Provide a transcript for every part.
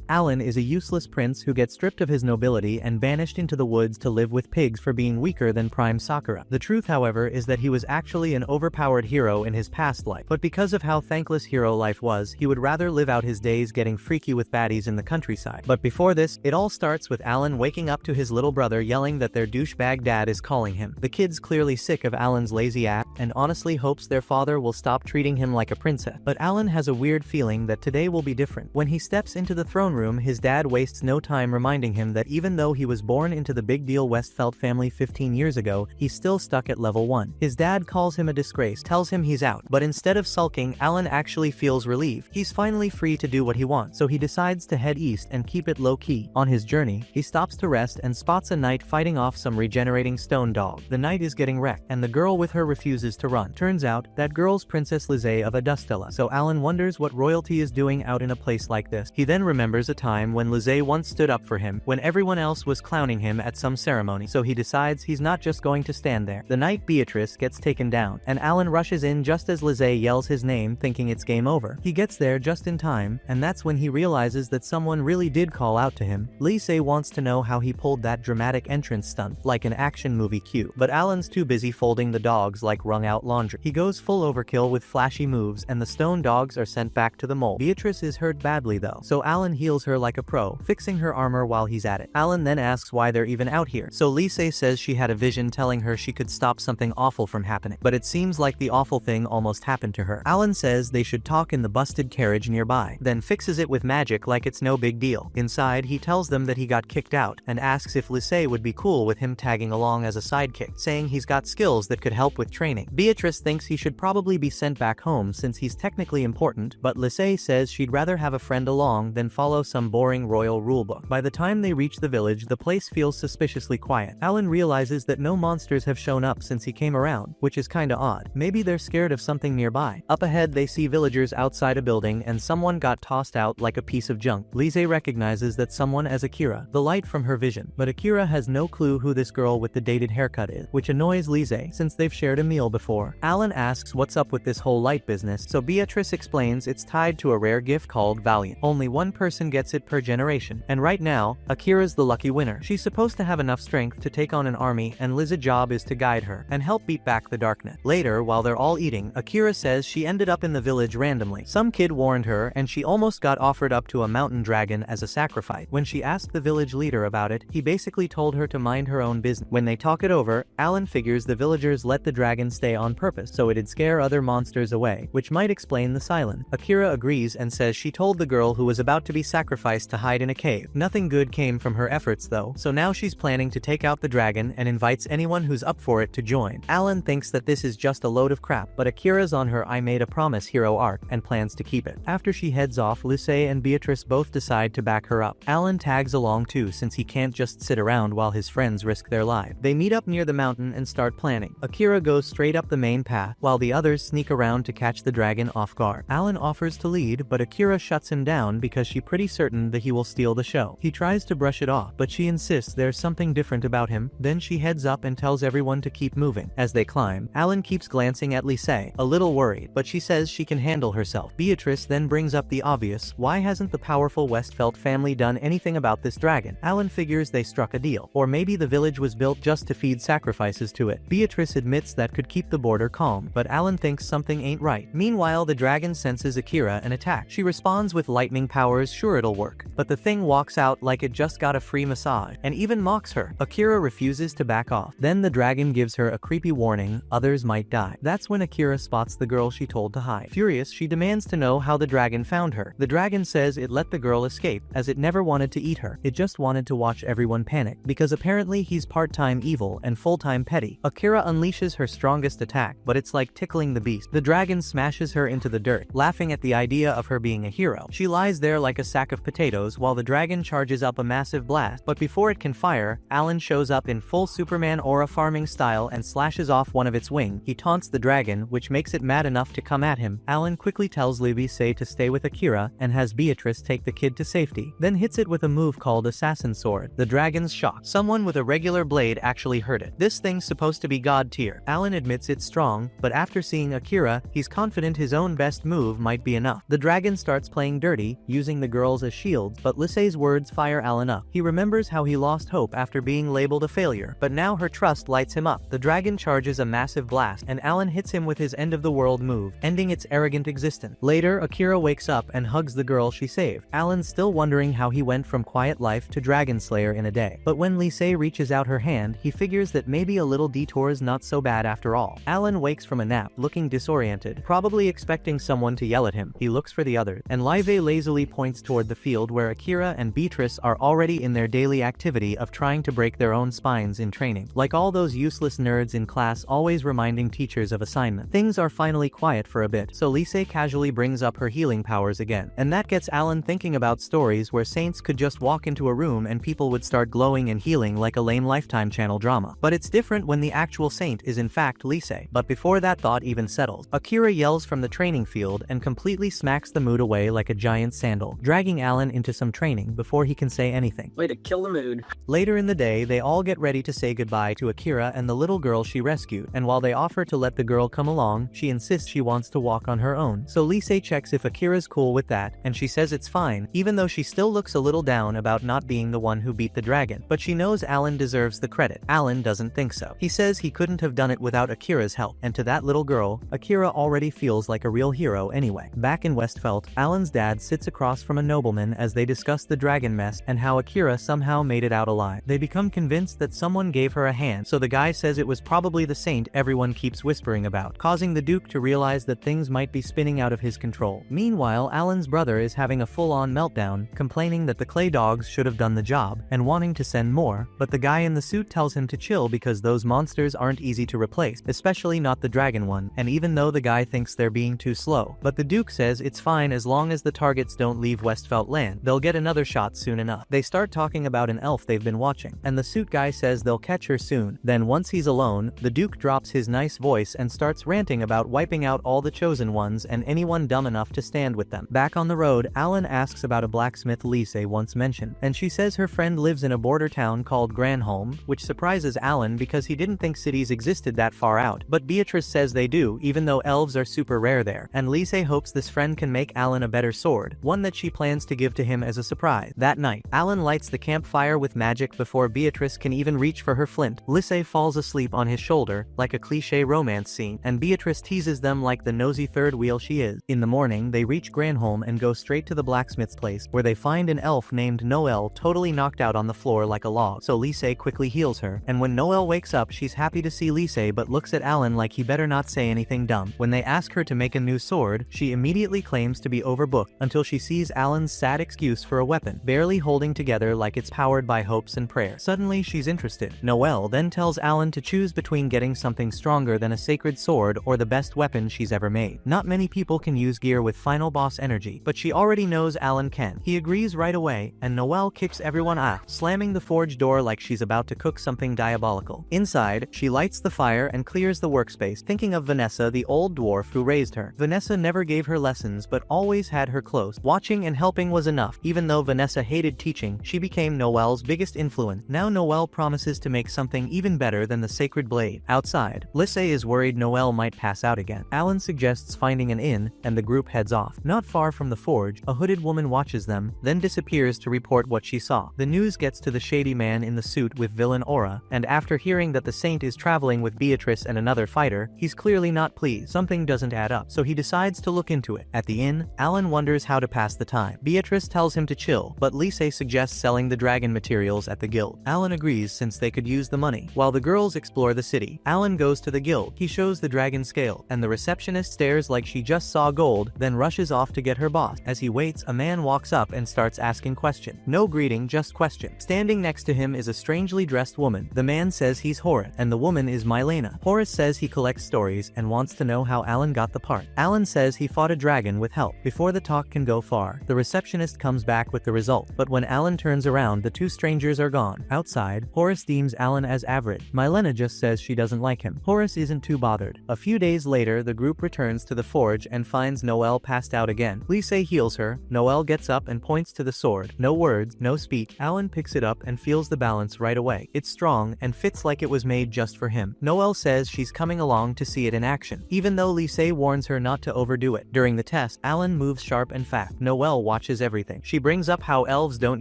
Alan is a useless prince who gets stripped of his nobility and banished into the woods to live with pigs for being weaker than Prime Sakura. The truth, however, is that he was actually an overpowered hero in his past life, but because of how thankless hero life was, he would rather live out his days getting freaky with baddies in the countryside. But before this, it all starts with Alan waking up to his little brother yelling that their douchebag dad is calling him. The kid's clearly sick of Alan's lazy ass and honestly hopes their father will stop treating him like a princess. But Alan has a weird feeling that today will be different. When he steps into the throne room, his dad wastes no time reminding him that even though he was born into the big deal Westfeld family 15 years ago, he's still stuck at level 1. His dad calls him a disgrace, tells him he's out, but instead of sulking, Alan actually feels relief. He's finally free to do what he wants, so he decides to head east and keep it low-key. On his journey, he stops to rest and spots a knight fighting off some regenerating stone dog. The knight is getting wrecked, and the girl with her refuses to run. Turns out, that girl's Princess Lizzie of Adustella, so Alan wonders what royalty is doing out in a place like this. He then remembers a time when Lizzie once stood up for him, when everyone else was clowning him at some ceremony, so he decides he's not just going to stand there. The knight Beatrice gets taken down, and Alan rushes in just as Lizzie yells his name, thinking it's game over. He gets there just in time, and that's when he realizes that someone really did call out to him. Lizzie wants to know how he pulled that dramatic entrance stunt, like an action movie cue, but Alan's too busy folding the dogs like wrung out laundry. He goes full overkill with flashy moves, and the stone dogs are sent back to the mole. Beatrice is hurt badly though, so Alan heals her like a pro, fixing her armor while he's at it. Alan then asks why they're even out here, so Lizzie says she had a vision telling her she could stop something awful from happening, but it seems like the awful thing almost happened to her. Alan says they should talk in the busted carriage nearby, then fixes it with magic like it's no big deal. Inside, he tells them that he got kicked out, and asks if Lizzie would be cool with him tagging along as a sidekick, saying he's got skills that could help with training. Beatrice thinks he should probably be sent back home since he's technically important, but Lizzie says she'd rather have a friend along than follow some boring royal rulebook. By the time they reach the village, the place feels suspiciously quiet. Alan realizes that no monsters have shown up since he came around, which is kinda odd. Maybe they're scared of something nearby. Up ahead, they see villagers outside a building and someone got tossed out like a piece of junk. Lizzie recognizes that someone as Akira, the light from her vision, but Akira has no clue who this girl with the dated haircut is, which annoys Lizzie since they've shared a meal before. Alan asks what's up with this whole light business, so Beatrice explains it's tied to a rare gift called Valiant. Only one person gets it per generation, and right now, Akira's the lucky winner. She's supposed to have enough strength to take on an army, and Liz's job is to guide her and help beat back the darkness. Later, while they're all eating, Akira says she ended up in the village randomly. Some kid warned her, and she almost got offered up to a mountain dragon as a sacrifice. When she asked the village leader about it, he basically told her to mind her own business. When they talk it over, Alan figures the villagers let the dragon stay on purpose so it'd scare other monsters away, which might explain the silence. Akira agrees and says she told the girl who was about to be sacrificed to hide in a cave. Nothing good came from her efforts though, so now she's planning to take out the dragon and invites anyone who's up for it to join. Alan thinks that this is just a load of crap, but Akira's on her I made a promise hero arc and plans to keep it. After she heads off, Lizzie and Beatrice both decide to back her up. Alan tags along too since he can't just sit around while his friends risk their lives. They meet up near the mountain and start planning. Akira goes straight up the main path, while the others sneak around to catch the dragon off guard. Alan offers to lead, but Akira shuts him down because she's pretty certain that he will steal the show. He tries to brush it off, but she insists there's something different about him. Then she heads up and tells everyone to keep moving. As they climb, Alan keeps glancing at Lizzie, a little worried, but she says she can handle herself. Beatrice then brings up the obvious, why hasn't the powerful Westfeld family done anything about this dragon? Alan figures they struck a deal, or maybe the village was built just to feed sacrifices to it. Beatrice admits that could keep the border calm, but Alan thinks something ain't right. Meanwhile, the dragon senses Akira and attacks. She responds with lightning powers, sure it'll work, but the thing walks out like it just got a free massage, and even mocks her. Akira refuses to back off. Then the dragon gives her a creepy warning, others might die. That's when Akira spots the girl she told to hide. Furious, she demands to know how the dragon found her. The dragon says it let the girl escape, as it never wanted to eat her. It just wanted to watch everyone panic, because apparently he's part-time evil and full-time petty. Akira unleashes her strongest attack, but it's like tickling the beast. The dragon smashes her into the dirt, laughing at the idea of her being a hero. She lies there like a sack of potatoes while the dragon charges up a massive blast, but before it can fire, Alan shows up in full Superman aura farming style and slashes off one of its wings. He taunts the dragon, which makes it mad enough to come at him. Alan quickly tells Lizzie to stay with Akira and has Beatrice take the kid to safety, then hits it with a move called Assassin Sword. The dragon's shocked. Someone with a regular blade actually hurt it. This thing's supposed to be god tier. Alan admits it's strong, but after seeing Akira, he's confident his own best move might be enough. The dragon starts playing dirty, using the girl's spells as shields, but Lysae's words fire Alan up. He remembers how he lost hope after being labeled a failure, but now her trust lights him up. The dragon charges a massive blast, and Alan hits him with his end-of-the-world move, ending its arrogant existence. Later, Akira wakes up and hugs the girl she saved. Alan's still wondering how he went from quiet life to dragon slayer in a day. But when Lysae reaches out her hand, he figures that maybe a little detour's not so bad after all. Alan wakes from a nap, looking disoriented, probably expecting someone to yell at him. He looks for the others, and Live lazily points toward the field where Akira and Beatrice are already in their daily activity of trying to break their own spines in training. Like all those useless nerds in class always reminding teachers of assignment. Things are finally quiet for a bit, so Lysae casually brings up her healing powers again. And that gets Alan thinking about stories where saints could just walk into a room and people would start glowing and healing like a lame Lifetime channel drama. But it's different when the actual saint is in fact Lysae. But before that thought even settles, Akira yells from the training field and completely smacks the mood away like a giant sandal, dragging Alan into some training before he can say anything. Way to kill the mood. Later in the day, they all get ready to say goodbye to Akira and the little girl she rescued, and while they offer to let the girl come along, she insists she wants to walk on her own. So Lysae checks if Akira's cool with that, and she says it's fine, even though she still looks a little down about not being the one who beat the dragon. But she knows Alan deserves the credit. Alan doesn't think so. He says he couldn't have done it without Akira's help, and to that little girl, Akira already feels like a real hero anyway. Back in Westfeld, Alan's dad sits across from a nobleman as they discuss the dragon mess and how Akira somehow made it out alive. They become convinced that someone gave her a hand, so the guy says it was probably the saint everyone keeps whispering about, causing the Duke to realize that things might be spinning out of his control. Meanwhile, Alan's brother is having a full-on meltdown, complaining that the clay dogs should have done the job, and wanting to send more, but the guy in the suit tells him to chill because those monsters aren't easy to replace, especially not the dragon one, and even though the guy thinks they're being too slow. But the Duke says it's fine as long as the targets don't leave Westfeld land, they'll get another shot soon enough. They start talking about an elf they've been watching, and the suit guy says they'll catch her soon. Then once he's alone, the Duke drops his nice voice and starts ranting about wiping out all the chosen ones and anyone dumb enough to stand with them. Back on the road, Alan asks about a blacksmith Lysae once mentioned, and she says her friend lives in a border town called Granholm, which surprises Alan because he didn't think cities existed that far out. But Beatrice says they do, even though elves are super rare there, and Lysae hopes this friend can make Alan a better sword, one that she plans to give to him as a surprise. That night, Alan lights the campfire with magic before Beatrice can even reach for her flint. Lysae falls asleep on his shoulder, like a cliché romance scene, and Beatrice teases them like the nosy third wheel she is. In the morning, they reach Granholm and go straight to the blacksmith's place, where they find an elf named Noel totally knocked out on the floor like a log, so Lysae quickly heals her, and when Noel wakes up she's happy to see Lysae but looks at Alan like he better not say anything dumb. When they ask her to make a new sword, she immediately claims to be overbooked, until she sees Alan's sad excuse for a weapon, barely holding together like it's powered by hopes and prayers. Suddenly she's interested. Noel then tells Alan to choose between getting something stronger than a sacred sword or the best weapon she's ever made. Not many people can use gear with final boss energy, but she already knows Alan can. He agrees right away, and Noel kicks everyone out, slamming the forge door like she's about to cook something diabolical. Inside, she lights the fire and clears the workspace, thinking of Vanessa, the old dwarf who raised her. Vanessa never gave her lessons but always had her close. Watching and helping was enough. Even though Vanessa hated teaching, she became Noel's biggest influence. Now Noel promises to make something even better than the sacred blade. Outside, Lysae is worried Noel might pass out again. Alan suggests finding an inn, and the group heads off. Not far from the forge, a hooded woman watches them, then disappears to report what she saw. The news gets to the shady man in the suit with villain aura, and after hearing that the saint is traveling with Beatrice and another fighter, he's clearly not pleased. Something doesn't add up, so he decides to look into it. At the inn, Alan wonders how to pass the time. Beatrice tells him to chill, but Lysae suggests selling the dragon materials at the guild. Alan agrees since they could use the money. While the girls explore the city, Alan goes to the guild. He shows the dragon scale, and the receptionist stares like she just saw gold, then rushes off to get her boss. As he waits, a man walks up and starts asking questions. No greeting, just question. Standing next to him is a strangely dressed woman. The man says he's Horace, and the woman is Mylena. Horace says he collects stories and wants to know how Alan got the part. Alan says he fought a dragon with help. Before the talk can go far, the receptionist comes back with the result, but when Alan turns around, the two strangers are gone. Outside, Horace deems Alan as average. Mylena just says she doesn't like him. Horace isn't too bothered. A few days later, the group returns to the forge and finds Noel passed out again. Lysae heals her. Noel gets up and points to the sword. No words, no speech. Alan picks it up and feels the balance right away. It's strong and fits like it was made just for him. Noel says she's coming along to see it in action, even though Lysae warns her not to overdo it. During the test, Alan moves sharp and fast. Noel watches watches everything. She brings up how elves don't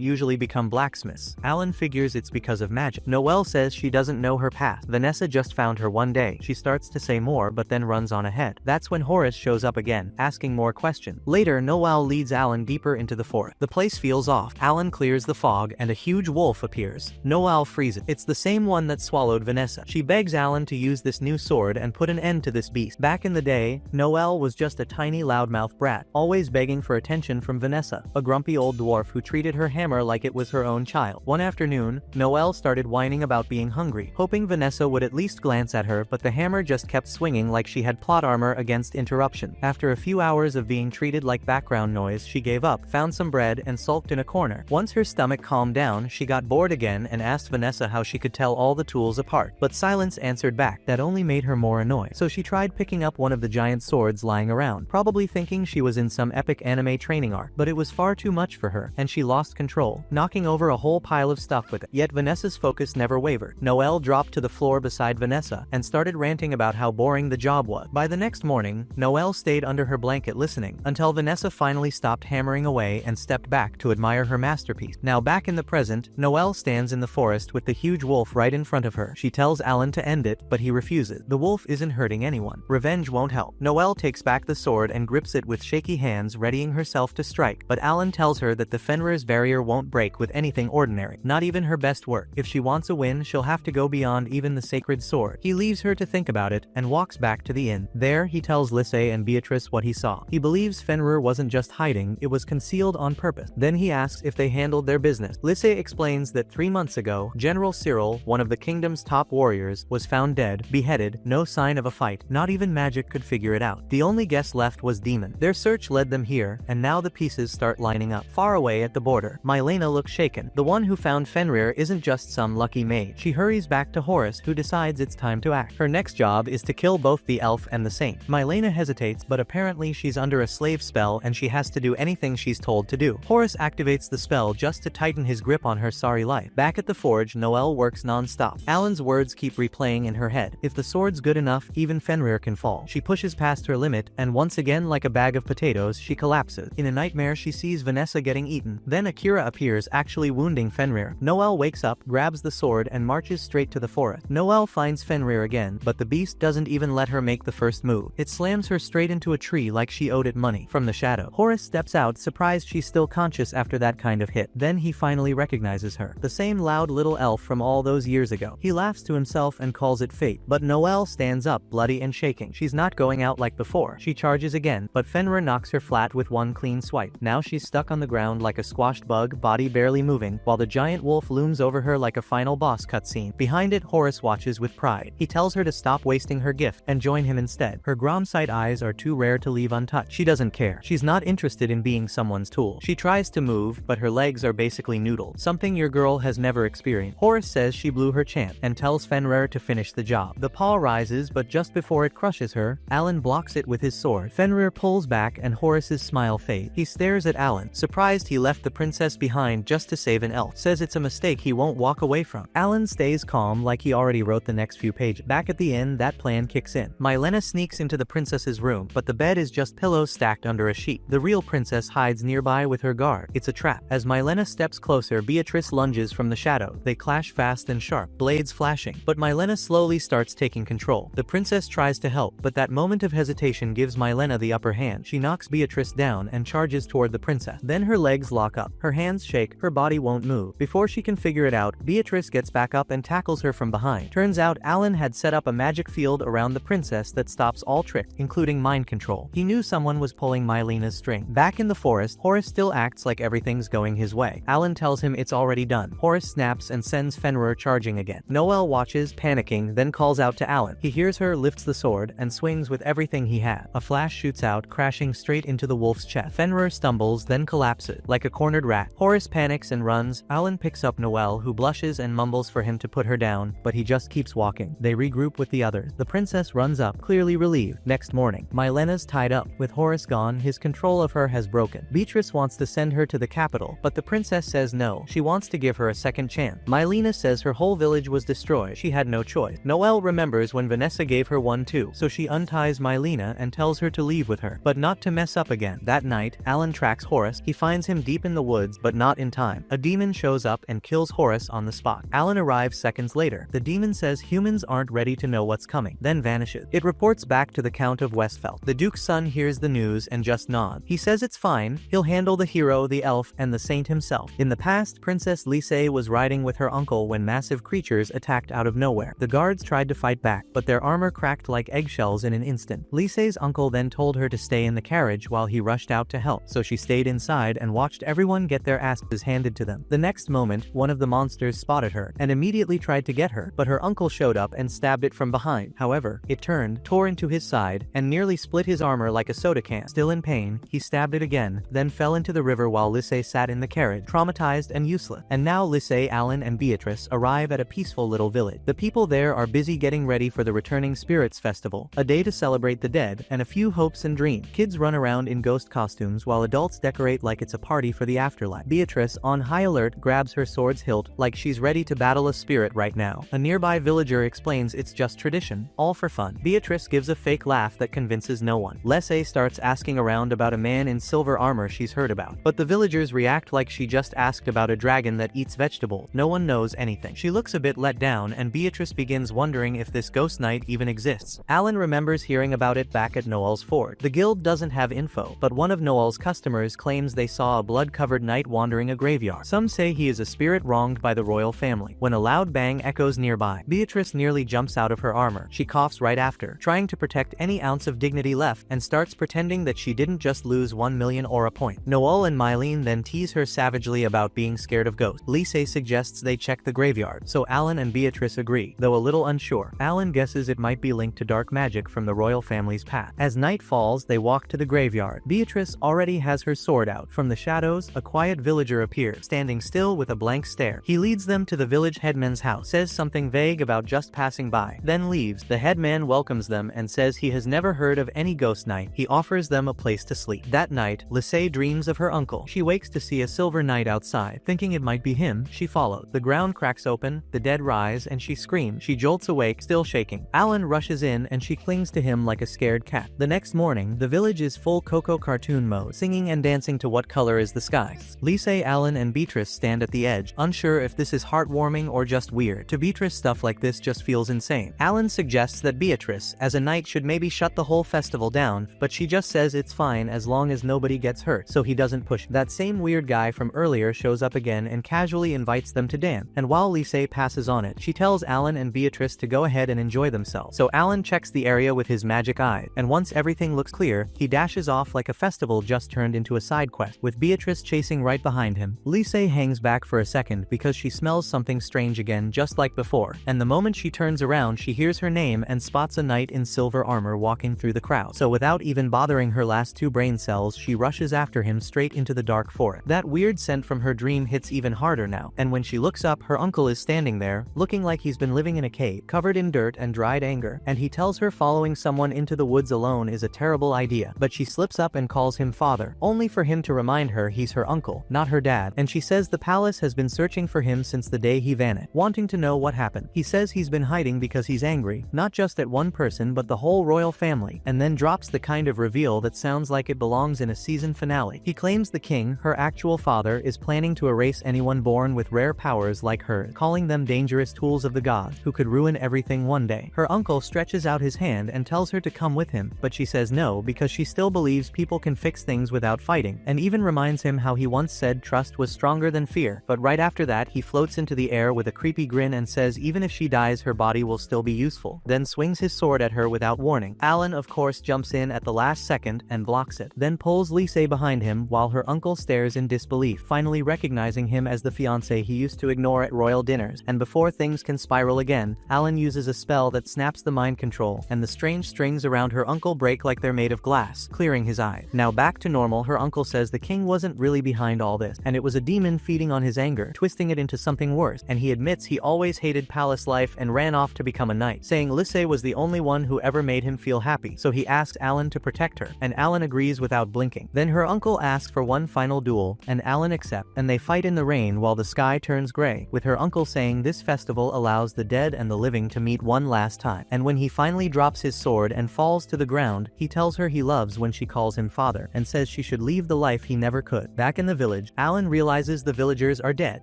usually become blacksmiths. Alan figures it's because of magic. Noel says she doesn't know her past. Vanessa just found her one day. She starts to say more but then runs on ahead. That's when Horace shows up again, asking more questions. Later, Noel leads Alan deeper into the forest. The place feels off. Alan clears the fog and a huge wolf appears. Noel frees it. It's the same one that swallowed Vanessa. She begs Alan to use this new sword and put an end to this beast. Back in the day, Noel was just a tiny loudmouth brat, always begging for attention from Vanessa, a grumpy old dwarf who treated her hammer like it was her own child. One afternoon, Noel started whining about being hungry, hoping Vanessa would at least glance at her, but the hammer just kept swinging like she had plot armor against interruption. After a few hours of being treated like background noise, she gave up, found some bread, and sulked in a corner. Once her stomach calmed down, she got bored again and asked Vanessa how she could tell all the tools apart. But silence answered back. That only made her more annoyed. So she tried picking up one of the giant swords lying around, probably thinking she was in some epic anime training arc. But it was far too much for her, and she lost control, knocking over a whole pile of stuff with it. Yet Vanessa's focus never wavered. Noel dropped to the floor beside Vanessa and started ranting about how boring the job was. By the next morning, Noel stayed under her blanket listening, until Vanessa finally stopped hammering away and stepped back to admire her masterpiece. Now back in the present, Noel stands in the forest with the huge wolf right in front of her. She tells Alan to end it, but he refuses. The wolf isn't hurting anyone. Revenge won't help. Noel takes back the sword and grips it with shaky hands, readying herself to strike, but Alan tells her that the Fenrir's barrier won't break with anything ordinary, not even her best work. If she wants a win, she'll have to go beyond even the sacred sword. He leaves her to think about it and walks back to the inn. There, he tells Lissé and Beatrice what he saw. He believes Fenrir wasn't just hiding, it was concealed on purpose. Then he asks if they handled their business. Lissé explains that 3 months ago, General Cyril, one of the kingdom's top warriors, was found dead, beheaded, no sign of a fight. Not even magic could figure it out. The only guess left was Demon. Their search led them here, and now the pieces start lining up. Far away at the border, Mylena looks shaken. The one who found Fenrir isn't just some lucky mage. She hurries back to Horace, who decides it's time to act. Her next job is to kill both the elf and the saint. Mylena hesitates, but apparently she's under a slave spell and she has to do anything she's told to do. Horace activates the spell just to tighten his grip on her sorry life. Back at the forge, Noel works non-stop. Alan's words keep replaying in her head. If the sword's good enough, even Fenrir can fall. She pushes past her limit, and once again, like a bag of potatoes, she collapses. In a nightmare, she sees Vanessa getting eaten. Then Akira appears, actually wounding Fenrir. Noel wakes up, grabs the sword, and marches straight to the forest. Noel finds Fenrir again, but the beast doesn't even let her make the first move. It slams her straight into a tree like she owed it money. From the shadow, Horace steps out, surprised she's still conscious after that kind of hit. Then he finally recognizes her. The same loud little elf from all those years ago. He laughs to himself and calls it fate. But Noel stands up, bloody and shaking. She's not going out like before. She charges again, but Fenrir knocks her flat with one clean swipe. Now she's stuck on the ground like a squashed bug, body barely moving, while the giant wolf looms over her like a final boss cutscene. Behind it, Horace watches with pride. He tells her to stop wasting her gift and join him instead. Her Gromsite eyes are too rare to leave untouched. She doesn't care. She's not interested in being someone's tool. She tries to move, but her legs are basically noodled, something your girl has never experienced. Horace says she blew her chance and tells Fenrir to finish the job. The paw rises, but just before it crushes her, Alan blocks it with his sword. Fenrir pulls back and Horace's smile fades. He stares at Alan, surprised he left the princess behind just to save an elf. Says it's a mistake he won't walk away from. Alan stays calm like he already wrote the next few pages. Back at the inn, that plan kicks in. Mylena sneaks into the princess's room, but the bed is just pillows stacked under a sheet. The real princess hides nearby with her guard. It's a trap. As Mylena steps closer, Beatrice lunges from the shadow. They clash fast and sharp, blades flashing. But Mylena slowly starts taking control. The princess tries to help, but that moment of hesitation gives Mylena the upper hand. She knocks Beatrice down and charges toward the princess. Then her legs lock up. Her hands shake, her body won't move. Before she can figure it out, Beatrice gets back up and tackles her from behind. Turns out Alan had set up a magic field around the princess that stops all tricks, including mind control. He knew someone was pulling Mylena's string. Back in the forest, Horace still acts like everything's going his way. Alan tells him it's already done. Horace snaps and sends Fenrir charging again. Noel watches, panicking, then calls out to Alan. He hears her, lifts the sword, and swings with everything he has. A flash shoots out, crashing straight into the wolf's chest. Fenrir stumbles, then collapses, like a cornered rat. Horace panics and runs. Alan picks up Noel, who blushes and mumbles for him to put her down, but he just keeps walking. They regroup with the others. The princess runs up, clearly relieved. Next morning, Mylena's tied up. With Horace gone, his control of her has broken. Beatrice wants to send her to the capital, but the princess says no. She wants to give her a second chance. Mylena says her whole village was destroyed. She had no choice. Noel remembers when Vanessa gave her one too, so she unties Mylena and tells her to leave with her, but not to mess up again. That night, Alan tracks attacks Horus, he finds him deep in the woods but not in time. A demon shows up and kills Horus on the spot. Alan arrives seconds later. The demon says humans aren't ready to know what's coming, then vanishes. It reports back to the Count of Westfeld. The Duke's son hears the news and just nods. He says it's fine, he'll handle the hero, the elf, and the saint himself. In the past, Princess Lise was riding with her uncle when massive creatures attacked out of nowhere. The guards tried to fight back, but their armor cracked like eggshells in an instant. Lise's uncle then told her to stay in the carriage while he rushed out to help, so she stayed inside and watched everyone get their asses handed to them. The next moment, one of the monsters spotted her and immediately tried to get her, but her uncle showed up and stabbed it from behind. However, it turned, tore into his side, and nearly split his armor like a soda can. Still in pain, he stabbed it again, then fell into the river while Lise sat in the carriage, traumatized and useless. And now Lise, Alan, and Beatrice arrive at a peaceful little village. The people there are busy getting ready for the Returning Spirits Festival, a day to celebrate the dead, and a few hopes and dreams. Kids run around in ghost costumes while adults decorate like it's a party for the afterlife. Beatrice, on high alert, grabs her sword's hilt like she's ready to battle a spirit right now. A nearby villager explains it's just tradition, all for fun. Beatrice gives a fake laugh that convinces no one. Lise starts asking around about a man in silver armor she's heard about, but the villagers react like she just asked about a dragon that eats vegetables. No one knows anything. She looks a bit let down, and Beatrice begins wondering if this ghost knight even exists. Alan remembers hearing about it back at Noel's fort. The guild doesn't have info, but one of Noel's customers claims they saw a blood-covered knight wandering a graveyard. Some say he is a spirit wronged by the royal family. When a loud bang echoes nearby, Beatrice nearly jumps out of her armor. She coughs right after, trying to protect any ounce of dignity left, and starts pretending that she didn't just lose 1 million aura point. Noel and Mylene then tease her savagely about being scared of ghosts. Lise suggests they check the graveyard, so Alan and Beatrice agree, though a little unsure. Alan guesses it might be linked to dark magic from the royal family's past. As night falls, they walk to the graveyard. Beatrice already has her sword out. From the shadows, a quiet villager appears, standing still with a blank stare. He leads them to the village headman's house, says something vague about just passing by, then leaves. The headman welcomes them and says he has never heard of any ghost knight. He offers them a place to sleep. That night, Lise dreams of her uncle. She wakes to see a silver knight outside. Thinking it might be him, she follows. The ground cracks open, the dead rise, and she screams. She jolts awake, still shaking. Alan rushes in and she clings to him like a scared cat. The next morning, the village is full Coco cartoon mode, singing and dancing to What Color Is the Sky. Lise, Alan, and Beatrice stand at the edge, unsure if this is heartwarming or just weird. To Beatrice, stuff like this just feels insane. Alan suggests that Beatrice, as a knight, should maybe shut the whole festival down, but she just says it's fine as long as nobody gets hurt, so he doesn't push. That same weird guy from earlier shows up again and casually invites them to dance, and while Lise passes on it, she tells Alan and Beatrice to go ahead and enjoy themselves. So Alan checks the area with his magic eye, and once everything looks clear, he dashes off like a festival just turned into a side quest, with Beatrice chasing right behind him. Lise hangs back for a second because she smells something strange again, just like before, and the moment she turns around, she hears her name and spots a knight in silver armor walking through the crowd. So without even bothering her last 2 brain cells, she rushes after him straight into the dark forest. That weird scent from her dream hits even harder now, and when she looks up, her uncle is standing there, looking like he's been living in a cave, covered in dirt and dried anger, and he tells her following someone into the woods alone is a terrible idea, but she slips up and calls him father, only for him to remind her he's her uncle, not her dad, and she says the palace has been searching for him since the day he vanished, wanting to know what happened. He says he's been hiding because he's angry, not just at one person but the whole royal family, and then drops the kind of reveal that sounds like it belongs in a season finale. He claims the king, her actual father, is planning to erase anyone born with rare powers like hers, calling them dangerous tools of the gods who could ruin everything one day. Her uncle stretches out his hand and tells her to come with him, but she says no because she still believes people can fix things without fighting, and even reminds him how he once said trust was stronger than fear. But right after that, he floats into the air with a creepy grin and says even if she dies, her body will still be useful, then swings his sword at her without warning. Alan, of course, jumps in at the last second and blocks it, then pulls Lise behind him while her uncle stares in disbelief, finally recognizing him as the fiancé he used to ignore at royal dinners. And before things can spiral again, Alan uses a spell that snaps the mind control, and the strange strings around her uncle break like they're made of glass, clearing his eyes. Now back to normal, her uncle says the king wasn't really behind all this, and it was a demon feeding on his anger, twisting it into something worse, and he admits he always hated palace life and ran off to become a knight, saying Lise was the only one who ever made him feel happy, so he asks Alan to protect her, and Alan agrees without blinking. Then her uncle asks for one final duel, and Alan accepts, and they fight in the rain while the sky turns gray, with her uncle saying this festival allows the dead and the living to meet one last time. And when he finally drops his sword and falls to the ground, he tells her he loves when she calls him father, and says she should leave the life he never could. Back in the village, Alan realizes the villagers are dead,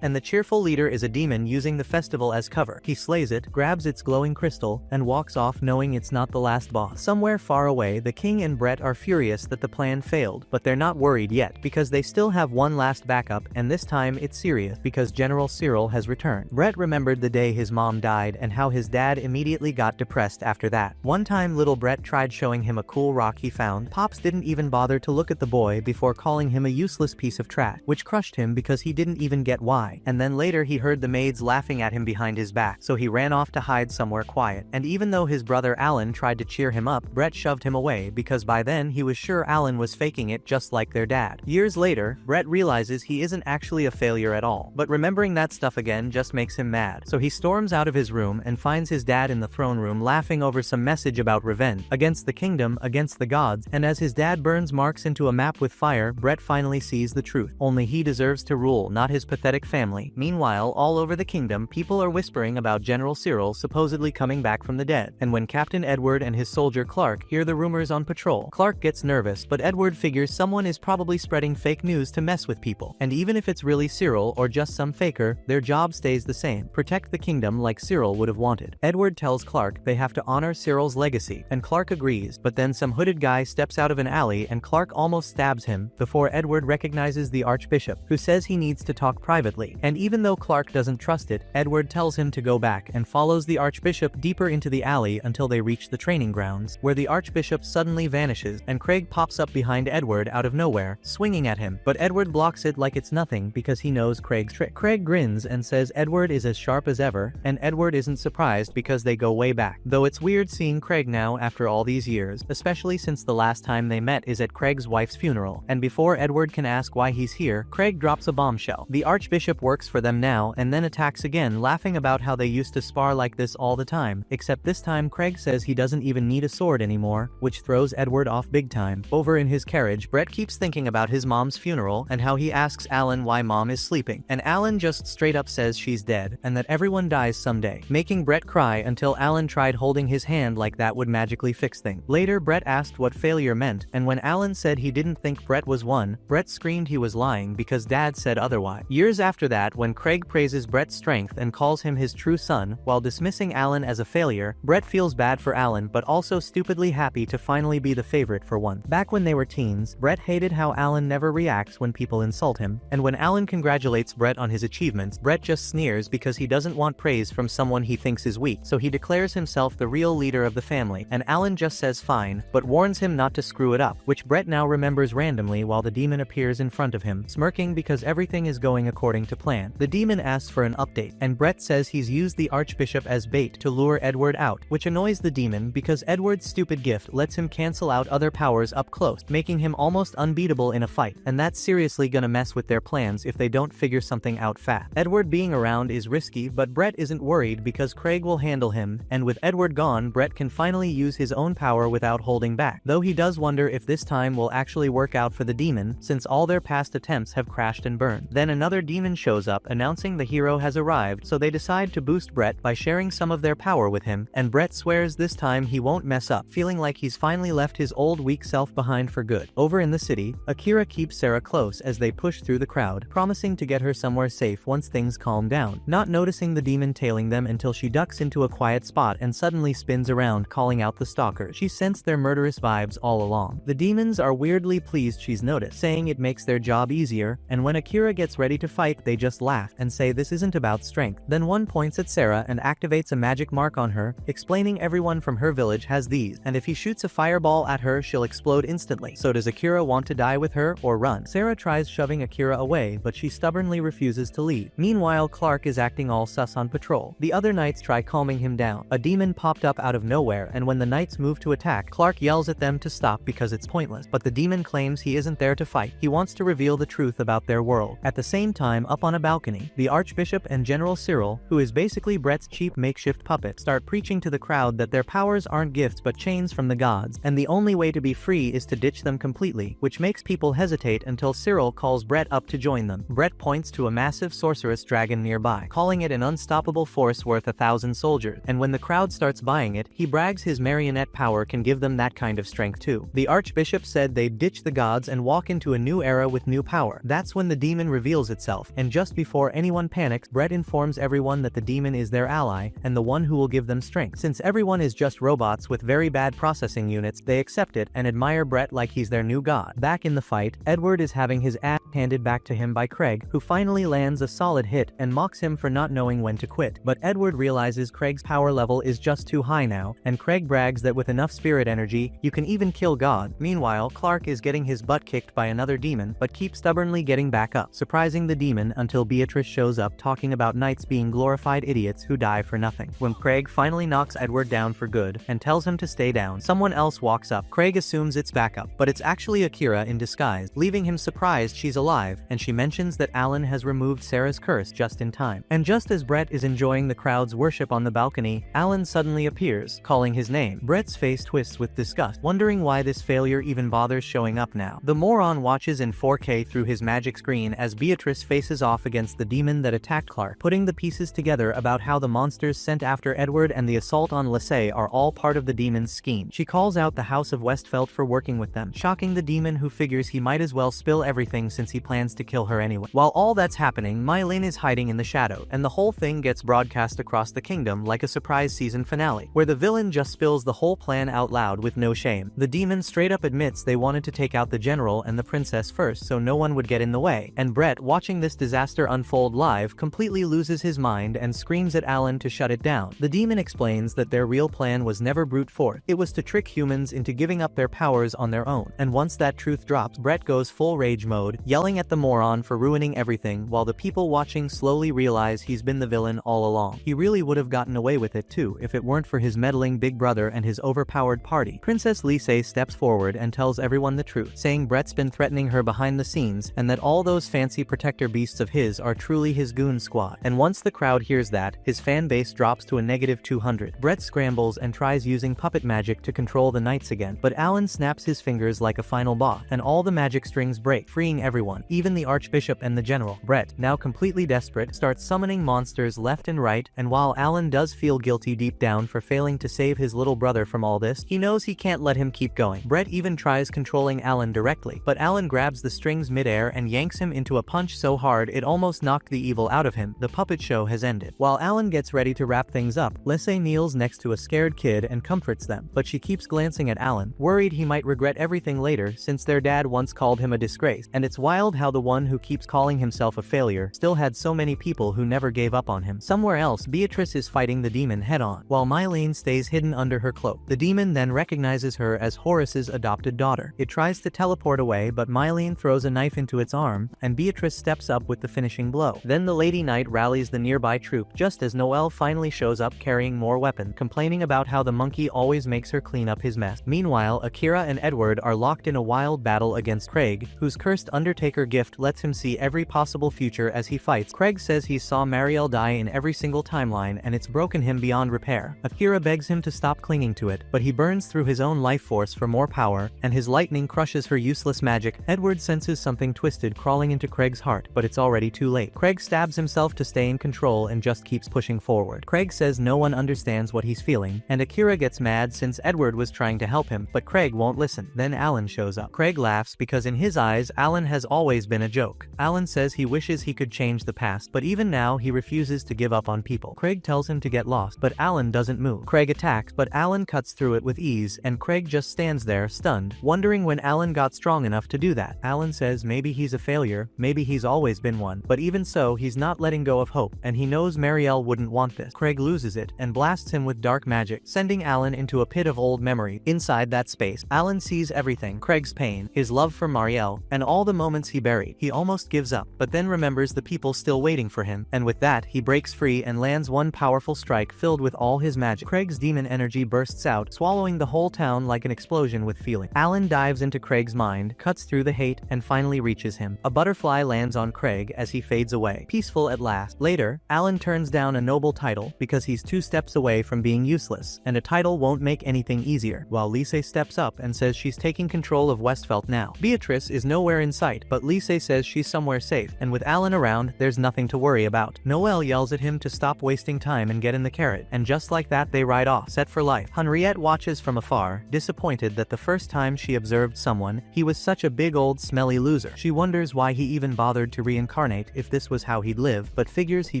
and the cheerful leader is a demon using the festival as cover. He slays it, grabs its glowing crystal, and walks off knowing it's not the last boss. Somewhere far away, the king and Brett are furious that the plan failed, but they're not worried yet because they still have one last backup, and this time it's serious because General Cyril has returned. Brett remembered the day his mom died and how his dad immediately got depressed after that. One time little Brett tried showing him a cool rock he found. Pops didn't even bother to look at the boy before calling him a useless piece of trash, which crushed him because he didn't even get why. And then later he heard the maids laughing at him behind his back, so he ran off to hide somewhere quiet. And even though his brother Alan tried to cheer him up, Brett shoved him away because by then he was sure Alan was faking it just like their dad. Years later, Brett realizes he isn't actually a failure at all, but remembering that stuff again just makes him mad. So he storms out of his room and finds his dad in the throne room laughing over some message about revenge against the kingdom, against the gods, and as his dad burns marks into a map with fire, Brett finally sees the truth. Only he deserves to rule, not his pathetic family. Meanwhile, all over the kingdom, people are whispering about General Cyril supposedly coming back from the dead. And when Captain Edward and his soldier Clark hear the rumors on patrol, Clark gets nervous, but Edward figures someone is probably spreading fake news to mess with people. And even if it's really Cyril or just some faker, their job stays the same: protect the kingdom like Cyril would have wanted. Edward tells Clark they have to honor Cyril's legacy, and Clark agrees, but then some hooded guy steps out of an alley and Clark almost stabs him before Edward recognizes the Archbishop, who says he needs to talk privately. And even though Clark doesn't trust it, Edward tells him to go back and follows the Archbishop deeper into the alley until they reach the training grounds, where the Archbishop suddenly vanishes and Craig pops up behind Edward out of nowhere, swinging at him, but Edward blocks it like it's nothing because he knows Craig's trick. Craig grins and says Edward is as sharp as ever, and Edward isn't surprised because they go way back. Though it's weird seeing Craig now after all these years, especially since the last time they met is at Craig's wife's funeral, and before Edward can ask why he's here, Craig drops a bombshell. The Archbishop works for them now and then attacks again, laughing about how they used to spar like this all the time, except this time Craig says he doesn't even need a sword anymore, which throws Edward off big time. Over in his carriage, Brett keeps thinking about his mom's funeral and how he asks Alan why mom is sleeping, and Alan just straight up says she's dead and that everyone dies someday, making Brett cry until Alan tried holding his hand like that would magically fix things. Later, Brett asked what failure meant, and when Alan said he didn't think Brett was one, Brett screamed he was lying because Dad said otherwise. Years after that, when Craig praises Brett's strength and calls him his true son, while dismissing Alan as a failure, Brett feels bad for Alan but also stupidly happy to finally be the favorite for once. Back when they were teens, Brett hated how Alan never reacts when people insult him, and when Alan congratulates Brett on his achievements, Brett just sneers because he doesn't want praise from someone he thinks is weak, so he declares himself the real leader of the family, and Alan just says fine, but warns him not to screw it up, which Brett now remembers randomly while the demon appears in front of him, smirking because everything is going according to plan. The demon asks for an update, and Brett says he's used the Archbishop as bait to lure Edward out, which annoys the demon because Edward's stupid gift lets him cancel out other powers up close, making him almost unbeatable in a fight, and that's seriously gonna mess with their plans if they don't figure something out fast. Edward being around is risky, but Brett isn't worried because Craig will handle him, and with Edward gone, Brett can finally use his own power without holding back, though he does wonder if this time will actually work out for the demon, since all their past attempts have crashed and burned. Then another demon shows up announcing the hero has arrived, so they decide to boost Brett by sharing some of their power with him, and Brett swears this time he won't mess up, feeling like he's finally left his old weak self behind for good. Over in the city, Akira keeps Sarah close as they push through the crowd, promising to get her somewhere safe once things calm down, not noticing the demon tailing them until she ducks into a quiet spot and suddenly spins around calling out the stalkers. She sensed their murderous vibes all along. The demons are weirdly pleased she's noticed, saying it makes their job easier, and when Akira gets ready to fight they just laugh and say this isn't about strength. Then one points at Sarah and activates a magic mark on her, explaining everyone from her village has these, and if he shoots a fireball at her she'll explode instantly. So does Akira want to die with her or run? Sarah tries shoving Akira away, but she stubbornly refuses to leave. Meanwhile, Clark is acting all sus on patrol. The other knights try calming him down. A demon popped up out of nowhere, and when the knights move to attack, Clark yells at them to stop because it's pointless, but the demon claims he isn't there to fight. He wants to reveal the truth about their world. At the same time, up on a balcony, the Archbishop and General Cyril, who is basically Brett's cheap makeshift puppet, start preaching to the crowd that their powers aren't gifts but chains from the gods, and the only way to be free is to ditch them completely, which makes people hesitate until Cyril calls Brett up to join them. Brett points to a massive sorceress dragon nearby, calling it an unstoppable force worth 1,000 soldiers, and when the crowd starts buying it, he brags his marionette power can give them that kind of strength too. The Archbishop said they'd ditch the gods and walk into a new era with new power. That's when the demon reveals itself, and just before anyone panics, Brett informs everyone that the demon is their ally, and the one who will give them strength. Since everyone is just robots with very bad processing units, they accept it and admire Brett like he's their new god. Back in the fight, Edward is having his ass handed back to him by Craig, who finally lands a solid hit and mocks him for not knowing when to quit. But Edward realizes Craig's power level is just too high now, and Craig brags that with enough spirit energy, you can even kill God. Meanwhile, Clark is getting his butt kicked by another demon, but keeps stubbornly getting back up, surprising the demon until Beatrice shows up talking about knights being glorified idiots who die for nothing. When Craig finally knocks Edward down for good and tells him to stay down, someone else walks up. Craig assumes it's backup, but it's actually Akira in disguise, leaving him surprised she's alive, and she mentions that Alan has removed Sarah's curse just in time. And just as Brett is enjoying the crowd's worship on the balcony, Alan suddenly appears, calling his name. Brett's face twists with disgust, wondering why this failure even bothers showing up now. The moron watches in 4K through his magic screen as Beatrice faces off against the demon that attacked Clark, putting the pieces together about how the monsters sent after Edward and the assault on Lacey are all part of the demon's scheme. She calls out the House of Westfeld for working with them, shocking the demon, who figures he might as well spill everything since he plans to kill her anyway. While all that's happening, Mylene is hiding in the shadow, and the whole thing gets broadcast across the kingdom like a surprise season finale, where the villain just spills the whole plan out loud with no shame. The demon straight up admits they wanted to take out the general and the princess first so no one would get in the way, and Brett, watching this disaster unfold live, completely loses his mind and screams at Alan to shut it down. The demon explains that their real plan was never brute force, it was to trick humans into giving up their powers on their own, and once that truth drops, Brett goes full rage mode, yelling at the moron for ruining everything, while the people watching slowly realize he's been the villain all along. He really would have gotten away with it too if it weren't for his meddling big brother and his overpowered party. Princess Lise steps forward and tells everyone the truth, saying Brett's been threatening her behind the scenes and that all those fancy protector beasts of his are truly his goon squad. And once the crowd hears that, his fan base drops to a -200. Brett scrambles and tries using puppet magic to control the knights again, but Alan snaps his fingers like a final boss, and all the magic strings break, freeing everyone, even the archbishop and the general. Brett, now completely desperate, starts summoning monsters left and right, and while Alan does feel guilty deep down for failing to save his little brother from all this, he knows he can't let him keep going. Brett even tries controlling Alan directly, but Alan grabs the strings midair and yanks him into a punch so hard it almost knocked the evil out of him. The puppet show has ended. While Alan gets ready to wrap things up, Lacey kneels next to a scared kid and comforts them, but she keeps glancing at Alan, worried he might regret everything later since their dad once called him a disgrace. And it's wild how the one who keeps calling himself a failure still had so many people who never gave up on him. Somewhere else, Beatrice is fighting the demon head-on, while Mylene stays hidden under her cloak. The demon then recognizes her as Horace's adopted daughter. It tries to teleport away, but Mylene throws a knife into its arm, and Beatrice steps up with the finishing blow. Then the Lady Knight rallies the nearby troop, just as Noel finally shows up carrying more weapons, complaining about how the monkey always makes her clean up his mess. Meanwhile, Akira and Edward are locked in a wild battle against Craig, whose cursed Undertaker gift lets him see every possible future as he fights. Craig says he saw Marielle die in every single timeline and it's broken him beyond repair. Akira begs him to stop clinging to it, but he burns through his own life force for more power, and his lightning crushes her useless magic. Edward senses something twisted crawling into Craig's heart, but it's already too late. Craig stabs himself to stay in control and just keeps pushing forward. Craig says no one understands what he's feeling, and Akira gets mad since Edward was trying to help him, but Craig won't listen. Then Alan shows up. Craig laughs because in his eyes, Alan has always been a joke. Alan says he wishes he could change the past, but even now he refuses to give up on people. Craig tells him to get lost, but Alan doesn't move. Craig attacks, but Alan cuts through it with ease, and Craig just stands there, stunned, wondering when Alan got strong enough to do that. Alan says maybe he's a failure, maybe he's always been one, but even so, he's not letting go of hope, and he knows Marielle wouldn't want this. Craig loses it, and blasts him with dark magic, sending Alan into a pit of old memory. Inside that space, Alan sees everything: Craig's pain, his love for Marielle, and all the moments he buried. He almost gives up, but then remembers the people still waiting for him, and with that, he breaks free and lands one powerful strike filled with all his magic. Craig's demon energy bursts out, swallowing the whole town like an explosion with feeling. Alan dives into Craig's mind, cuts through the hate, and finally reaches him. A butterfly lands on Craig as he fades away, peaceful at last. Later, Alan turns down a noble title because he's 2 steps away from being useless, and a title won't make anything easier, while Lise steps up and says she's taking control of Westfeld now. Beatrice is nowhere in sight, but Lise says she's somewhere safe, and with Alan around, there's nothing to worry about. Noel yells at him to stop wasting time and get in the carrot, and just like that they ride off, set for life. Henriette watches from afar, disappointed that the first time she observed someone, he was such a big old smelly loser. She wonders why he even bothered to reincarnate if this was how he'd live, but figures he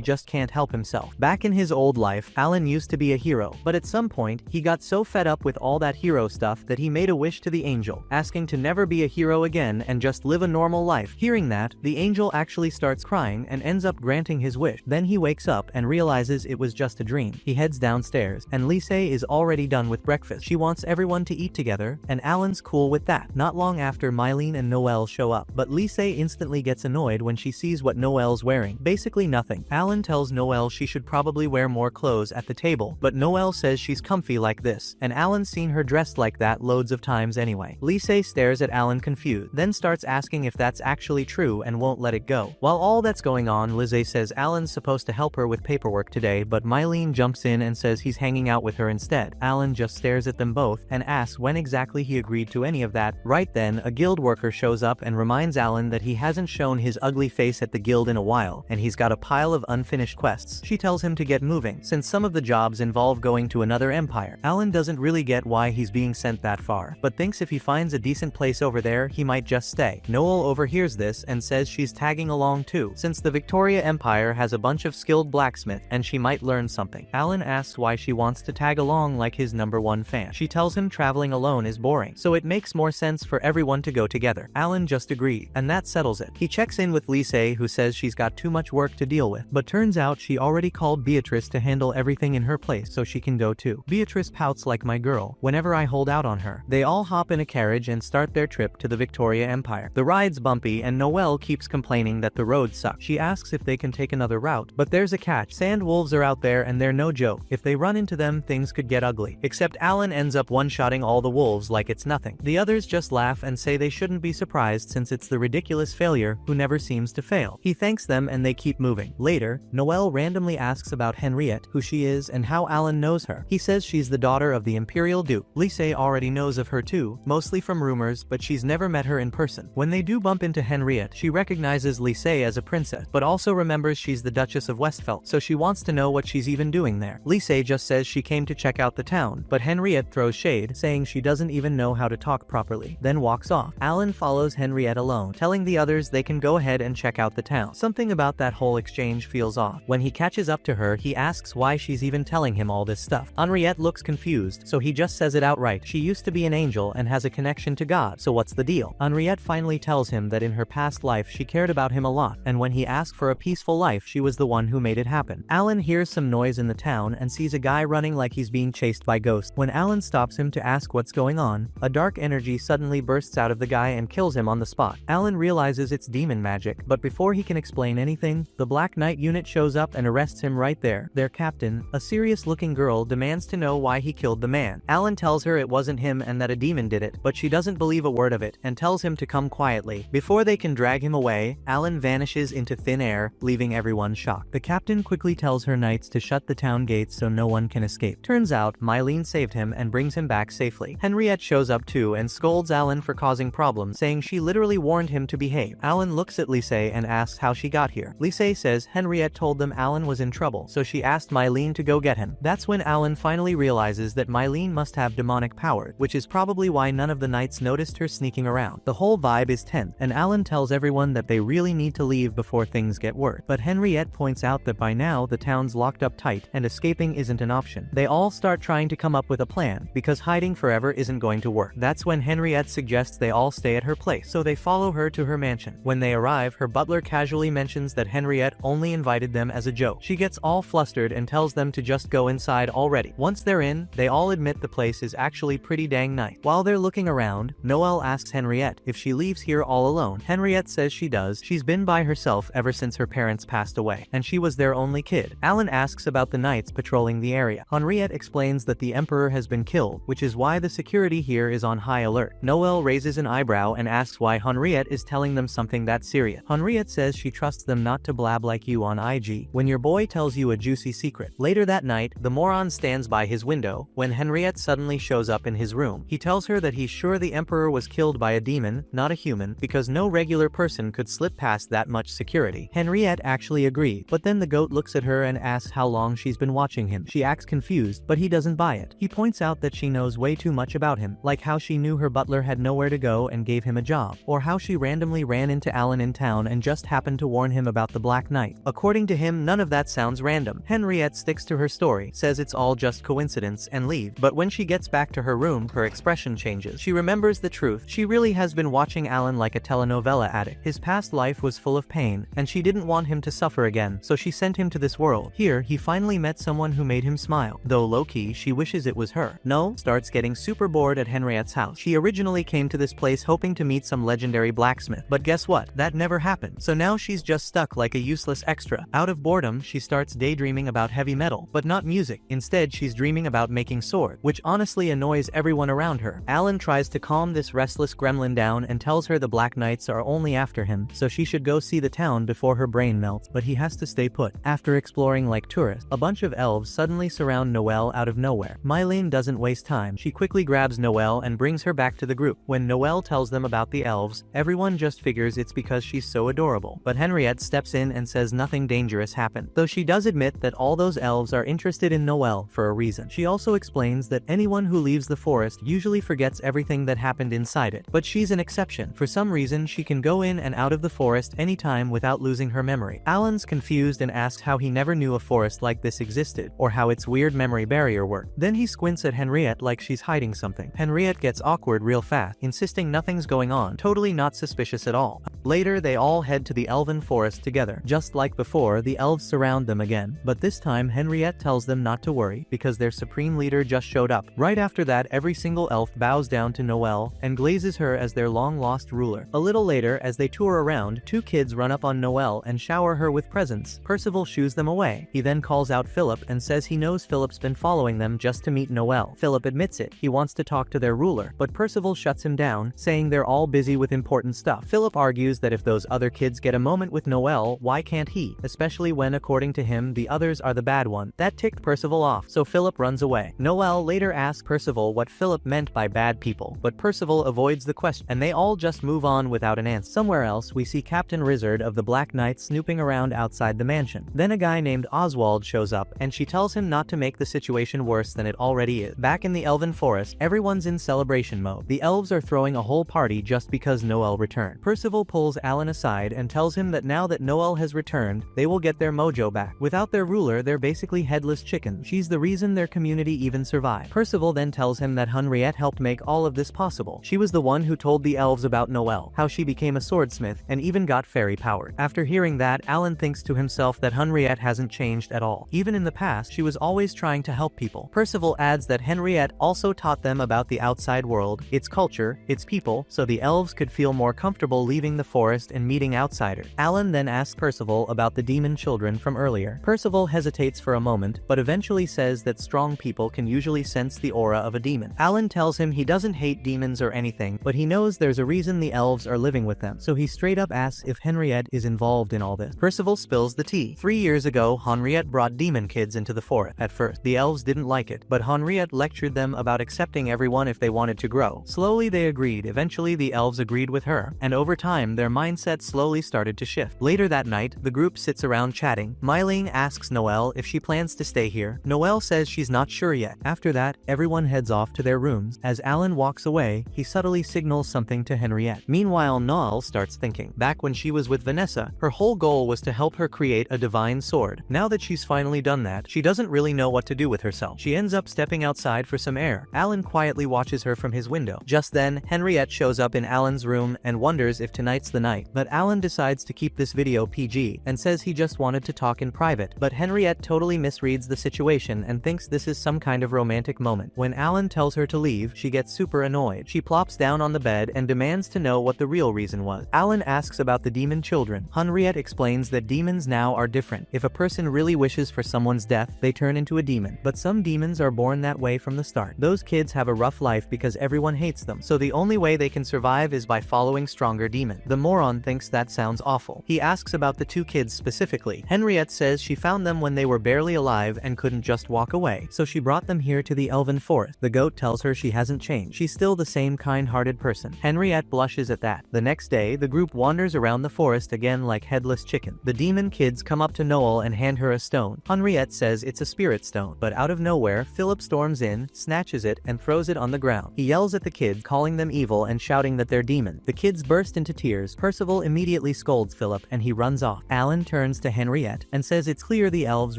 just can't help himself. Back in his old life, Alan used to be a hero, but at some point, he got so fed up with all that hero stuff that he made a wish to the angel, asking to never be a hero again and just live a normal life. Hearing that, the angel actually starts crying and ends up granting his wish. Then he wakes up and realizes it was just a dream. He heads downstairs, and Lise is already done with breakfast. She wants everyone to eat together, and Alan's cool with that. Not long after, Mylene and Noel show up, but Lise instantly gets annoyed when she sees what Noel's wearing. Basically nothing. Alan tells Noel she should probably wear more clothes at the table, but Noel says she's comfy like this, and Alan's seen her dressed like that loads of times anyway. Lise stares at Alan confused, then starts asking if that's actually true and won't let it go. While all that's going on, Lise says Alan's supposed to help her with paperwork today, but Mylene jumps in and says he's hanging out with her instead. Alan just stares at them both and asks when exactly he agreed to any of that. Right then, a guild worker shows up and reminds Alan that he hasn't shown his ugly face at the guild in a while, and he's got a pile of unfinished quests. She tells him to get moving, since some of the jobs involve going to another empire. Alan doesn't really get why he's being sent that far, but thinks if he finds a decent place over there, he might just stay. Noel overhears this and says she's tagging along too, since the Victoria Empire has a bunch of skilled blacksmith and she might learn something. Alan asks why she wants to tag along like his #1 fan. She tells him traveling alone is boring, so it makes more sense for everyone to go together. Alan just agrees, and that settles it. He checks in with Lise, who says she's got too much work to deal with, but turns out she already called Beatrice to handle everything in her place so she can go too. Beatrice pouts like my girl whenever I hold out on her. They all hop in a carriage and start their trip to the Victoria Empire. The ride's bumpy and Noel keeps complaining that the road sucks. She asks if they can take another route, but there's a catch. Sand wolves are out there and they're no joke. If they run into them, things could get ugly. Except Alan ends up one-shotting all the wolves like it's nothing. The others just laugh and say they shouldn't be surprised since it's the ridiculous failure who never seems to fail. He thanks them and they keep moving. Later, Noel randomly asks about Henriette, who she is and how Alan knows her. He says she's the daughter of the Imperial Duke. Lise already knows of her too, mostly from rumors, but she's never met her in person. When they do bump into Henriette, she recognizes Lise as a princess, but also remembers she's the Duchess of Westfeld, so she wants to know what she's even doing there. Lise just says she came to check out the town, but Henriette throws shade, saying she doesn't even know how to talk properly, then walks off. Alan follows Henriette alone, telling the others they can go ahead and check out the town. Something about that whole exchange feels off. When he catches up to her, he asks why she's even telling him all this stuff. Henriette looks confused, so he just says it outright. She used to be an angel and has a connection to God, so what's the deal? Henriette finally tells him that in her past life she cared about him a lot, and when he asked for a peaceful life, she was the one who made it happen. Alan hears some noise in the town and sees a guy running like he's being chased by ghosts. When Alan stops him to ask what's going on, a dark energy suddenly bursts out of the guy and kills him on the spot. Alan realizes it's demon magic, but before he can explain anything, the Black Knight unit shows up and arrests him right there. Their captain, a serious-looking girl, demands to know why he killed the man. Alan tells her it wasn't him and that a demon did it, but she doesn't believe a word of it and tells him to come quietly. Before they can drag him away, Alan vanishes into thin air, leaving everyone shocked. The captain quickly tells her knights to shut the town gates so no one can escape. Turns out, Mylene saved him and brings him back safely. Henriette shows up too and scolds Alan for causing problems, saying she literally warned him to behave. Alan looks at Lise and asks how she got here. Lise says Henriette told them Alan was in trouble, so she asked Mylene to go get him. That's when Alan finally realizes that Mylene must have demonic powers, which is probably why none of the knights noticed her sneaking around. The whole vibe is tense, and Alan tells everyone that they really need to leave before things get worse. But Henriette points out that by now the town's locked up tight and escaping isn't an option. They all start trying to come up with a plan, because hiding forever isn't going to work. That's when Henriette suggests they all stay at her place, so they follow her to her mansion. When they arrive, her butler casually mentions that Henriette only invited them as a joke. She gets all flustered and tells them to just go inside already. Once they're in, they all admit the place is actually pretty dang nice. While they're looking around, Noel asks Henriette if she leaves here all alone. Henriette says she does. She's been by herself ever since her parents passed away, and she was their only kid. Alan asks about the knights patrolling the area. Henriette explains that the emperor has been killed, which is why the security here is on high alert. Noel raises an eyebrow and asks why Henriette is telling them something that serious. Henriette says she trusts them not to blab like you on IG when your boy tells you a juicy secret. Later that night, the moron stands by his window when Henriette suddenly shows up in his room. He tells her that he's sure the emperor was killed by a demon, not a human, because because no regular person could slip past that much security. Henriette actually agreed, but then the goat looks at her and asks how long she's been watching him. She acts confused, but he doesn't buy it. He points out that she knows way too much about him, like how she knew her butler had nowhere to go and gave him a job, or how she randomly ran into Alan in town and just happened to warn him about the Black Knight. According to him, none of that sounds random. Henriette sticks to her story, says it's all just coincidence, and leaves. But when she gets back to her room, her expression changes. She remembers the truth. She really has been watching Alan like a telenovela addict. His past life was full of pain, and she didn't want him to suffer again, so she sent him to this world. Here, he finally met someone who made him smile. Though low-key, she wishes it was her. Noel starts getting super bored at Henriette's house. She originally came to this place hoping to meet some legendary blacksmith, but guess what? That never happened. So now she's just stuck like a useless extra. Out of boredom, she starts daydreaming about heavy metal, but not music. Instead, she's dreaming about making sword, which honestly annoys everyone around her. Alan tries to calm this restless gremlin down and tells her the Black Knights are only after him, so she should go see the town before her brain melts, but he has to stay put. After exploring like tourists, a bunch of elves suddenly surround Noel out of nowhere. Mylene doesn't waste time. She quickly grabs Noel and brings her back to the group. When Noel tells them about the elves, everyone just figures it's because she's so adorable. But Henriette steps in and says nothing dangerous happened, though she does admit that all those elves are interested in Noel for a reason. She also explains that anyone who leaves the forest usually forgets everything that happened inside it, but she's an exception. For some reason, she can go in and out of the forest anytime without losing her memory. Alan's confused and asks how he never knew a forest like this existed, or how its weird memory barrier worked. Then he squints at Henriette like she's hiding something. Henriette gets awkward real fast, insisting nothing's going on, totally not suspicious at all. Later, they all head to the elven forest together. Just like before, the elves surround them again, but this time Henriette tells them not to worry, because their supreme leader just showed up. Right after that, every single elf bows down to Noel and glazes her as their long-lost ruler. A little later, as they tour around, two kids run up on Noel and shower her with presents. Percival shoos them away. He then calls out Philip and says he knows Philip's been following them just to meet Noel. Philip admits it. He wants to talk to their ruler, but Percival shuts him down, saying they're all busy with important stuff. Philip argues that if those other kids get a moment with Noel, why can't he? Especially when, according to him, the others are the bad one. That ticked Percival off, so Philip runs away. Noel later asks Percival what Philip meant by bad people, but Percival avoids the question, and they all just move on without an answer. Somewhere else, we see Captain Rizzard of the Black Knight snooping around outside the mansion. Then a guy named Oswald shows up, and she tells him not to make the situation worse than it already is. Back in the Elven Forest, everyone's in celebration mode. The elves are throwing a whole party just because Noel returned. Percival pulls Alan aside and tells him that now that Noel has returned, they will get their mojo back. Without their ruler, they're basically headless chickens. She's the reason their community even survived. Percival then tells him that Henriette helped make all of this possible. She was the one who told the elves about Noel, how she became a swordsmith, and even got fairy powered. After hearing that, Alan thinks to himself that Henriette hasn't changed at all. Even in the past, she was always trying to help people. Percival adds that Henriette also taught them about the outside world, its culture, its people, so the elves could feel more comfortable leaving the forest and meeting outsiders. Alan then asks Percival about the demon children from earlier. Percival hesitates for a moment, but eventually says that strong people can usually sense the aura of a demon. Alan tells him he doesn't hate demons or anything, but he knows there's a reason the elves are living with them, so he straight up asks if Henriette is involved in all this. Percival spills the tea. 3 years ago, Henriette brought demon kids into the forest. At first, the elves didn't like it, but Henriette lectured them about accepting everyone if they wanted to grow. Slowly they agreed. Eventually the elves agreed with her, and over time their mindset slowly started to shift. Later that night, the group sits around chatting. Mylene asks Noel if she plans to stay here. Noel says she's not sure yet. After that, everyone heads off to their rooms. As Alan walks away, he subtly signals something to Henriette. Meanwhile, Noel starts thinking. Back when she was with Vanessa, her whole goal was to help her create a divine sword. Now that she's finally done that, she doesn't really know what to do with herself. She ends up stepping outside for some air. Alan quietly watches her from his window. Just then, Henriette shows up in Alan's room and wonders if tonight's the night. But Alan decides to keep this video PG and says he just wanted to talk in private. But Henriette totally misreads the situation and thinks this is some kind of romantic moment. When Alan tells her to leave, she gets super annoyed. She plops down on the bed and demands to know what the real reason was. Alan asks about the demon children. Henriette explains that demons now are different. If a person really wishes for someone's death, they turn into a demon. But some demons are born that way from the start. Those kids have a rough life because everyone hates them, so the only way they can survive is by following stronger demons. The moron thinks that sounds awful. He asks about the two kids specifically. Henriette says she found them when they were barely alive and couldn't just walk away, so she brought them here to the elven forest. The goat tells her she hasn't changed. She's still the same kind-hearted person. Henriette blushes at that. The next day, the group wanders around the forest again like headless chicken. The demon kids come up to Noel and hand her a stone. Henriette says it's a spirit stone, but out of nowhere, Philip storms in, snatches it, and throws it on the ground. He yells at the kids, calling them evil and shouting that they're demon. The kids burst into tears. Percival immediately scolds Philip and he runs off. Alan turns to Henriette and says it's clear the elves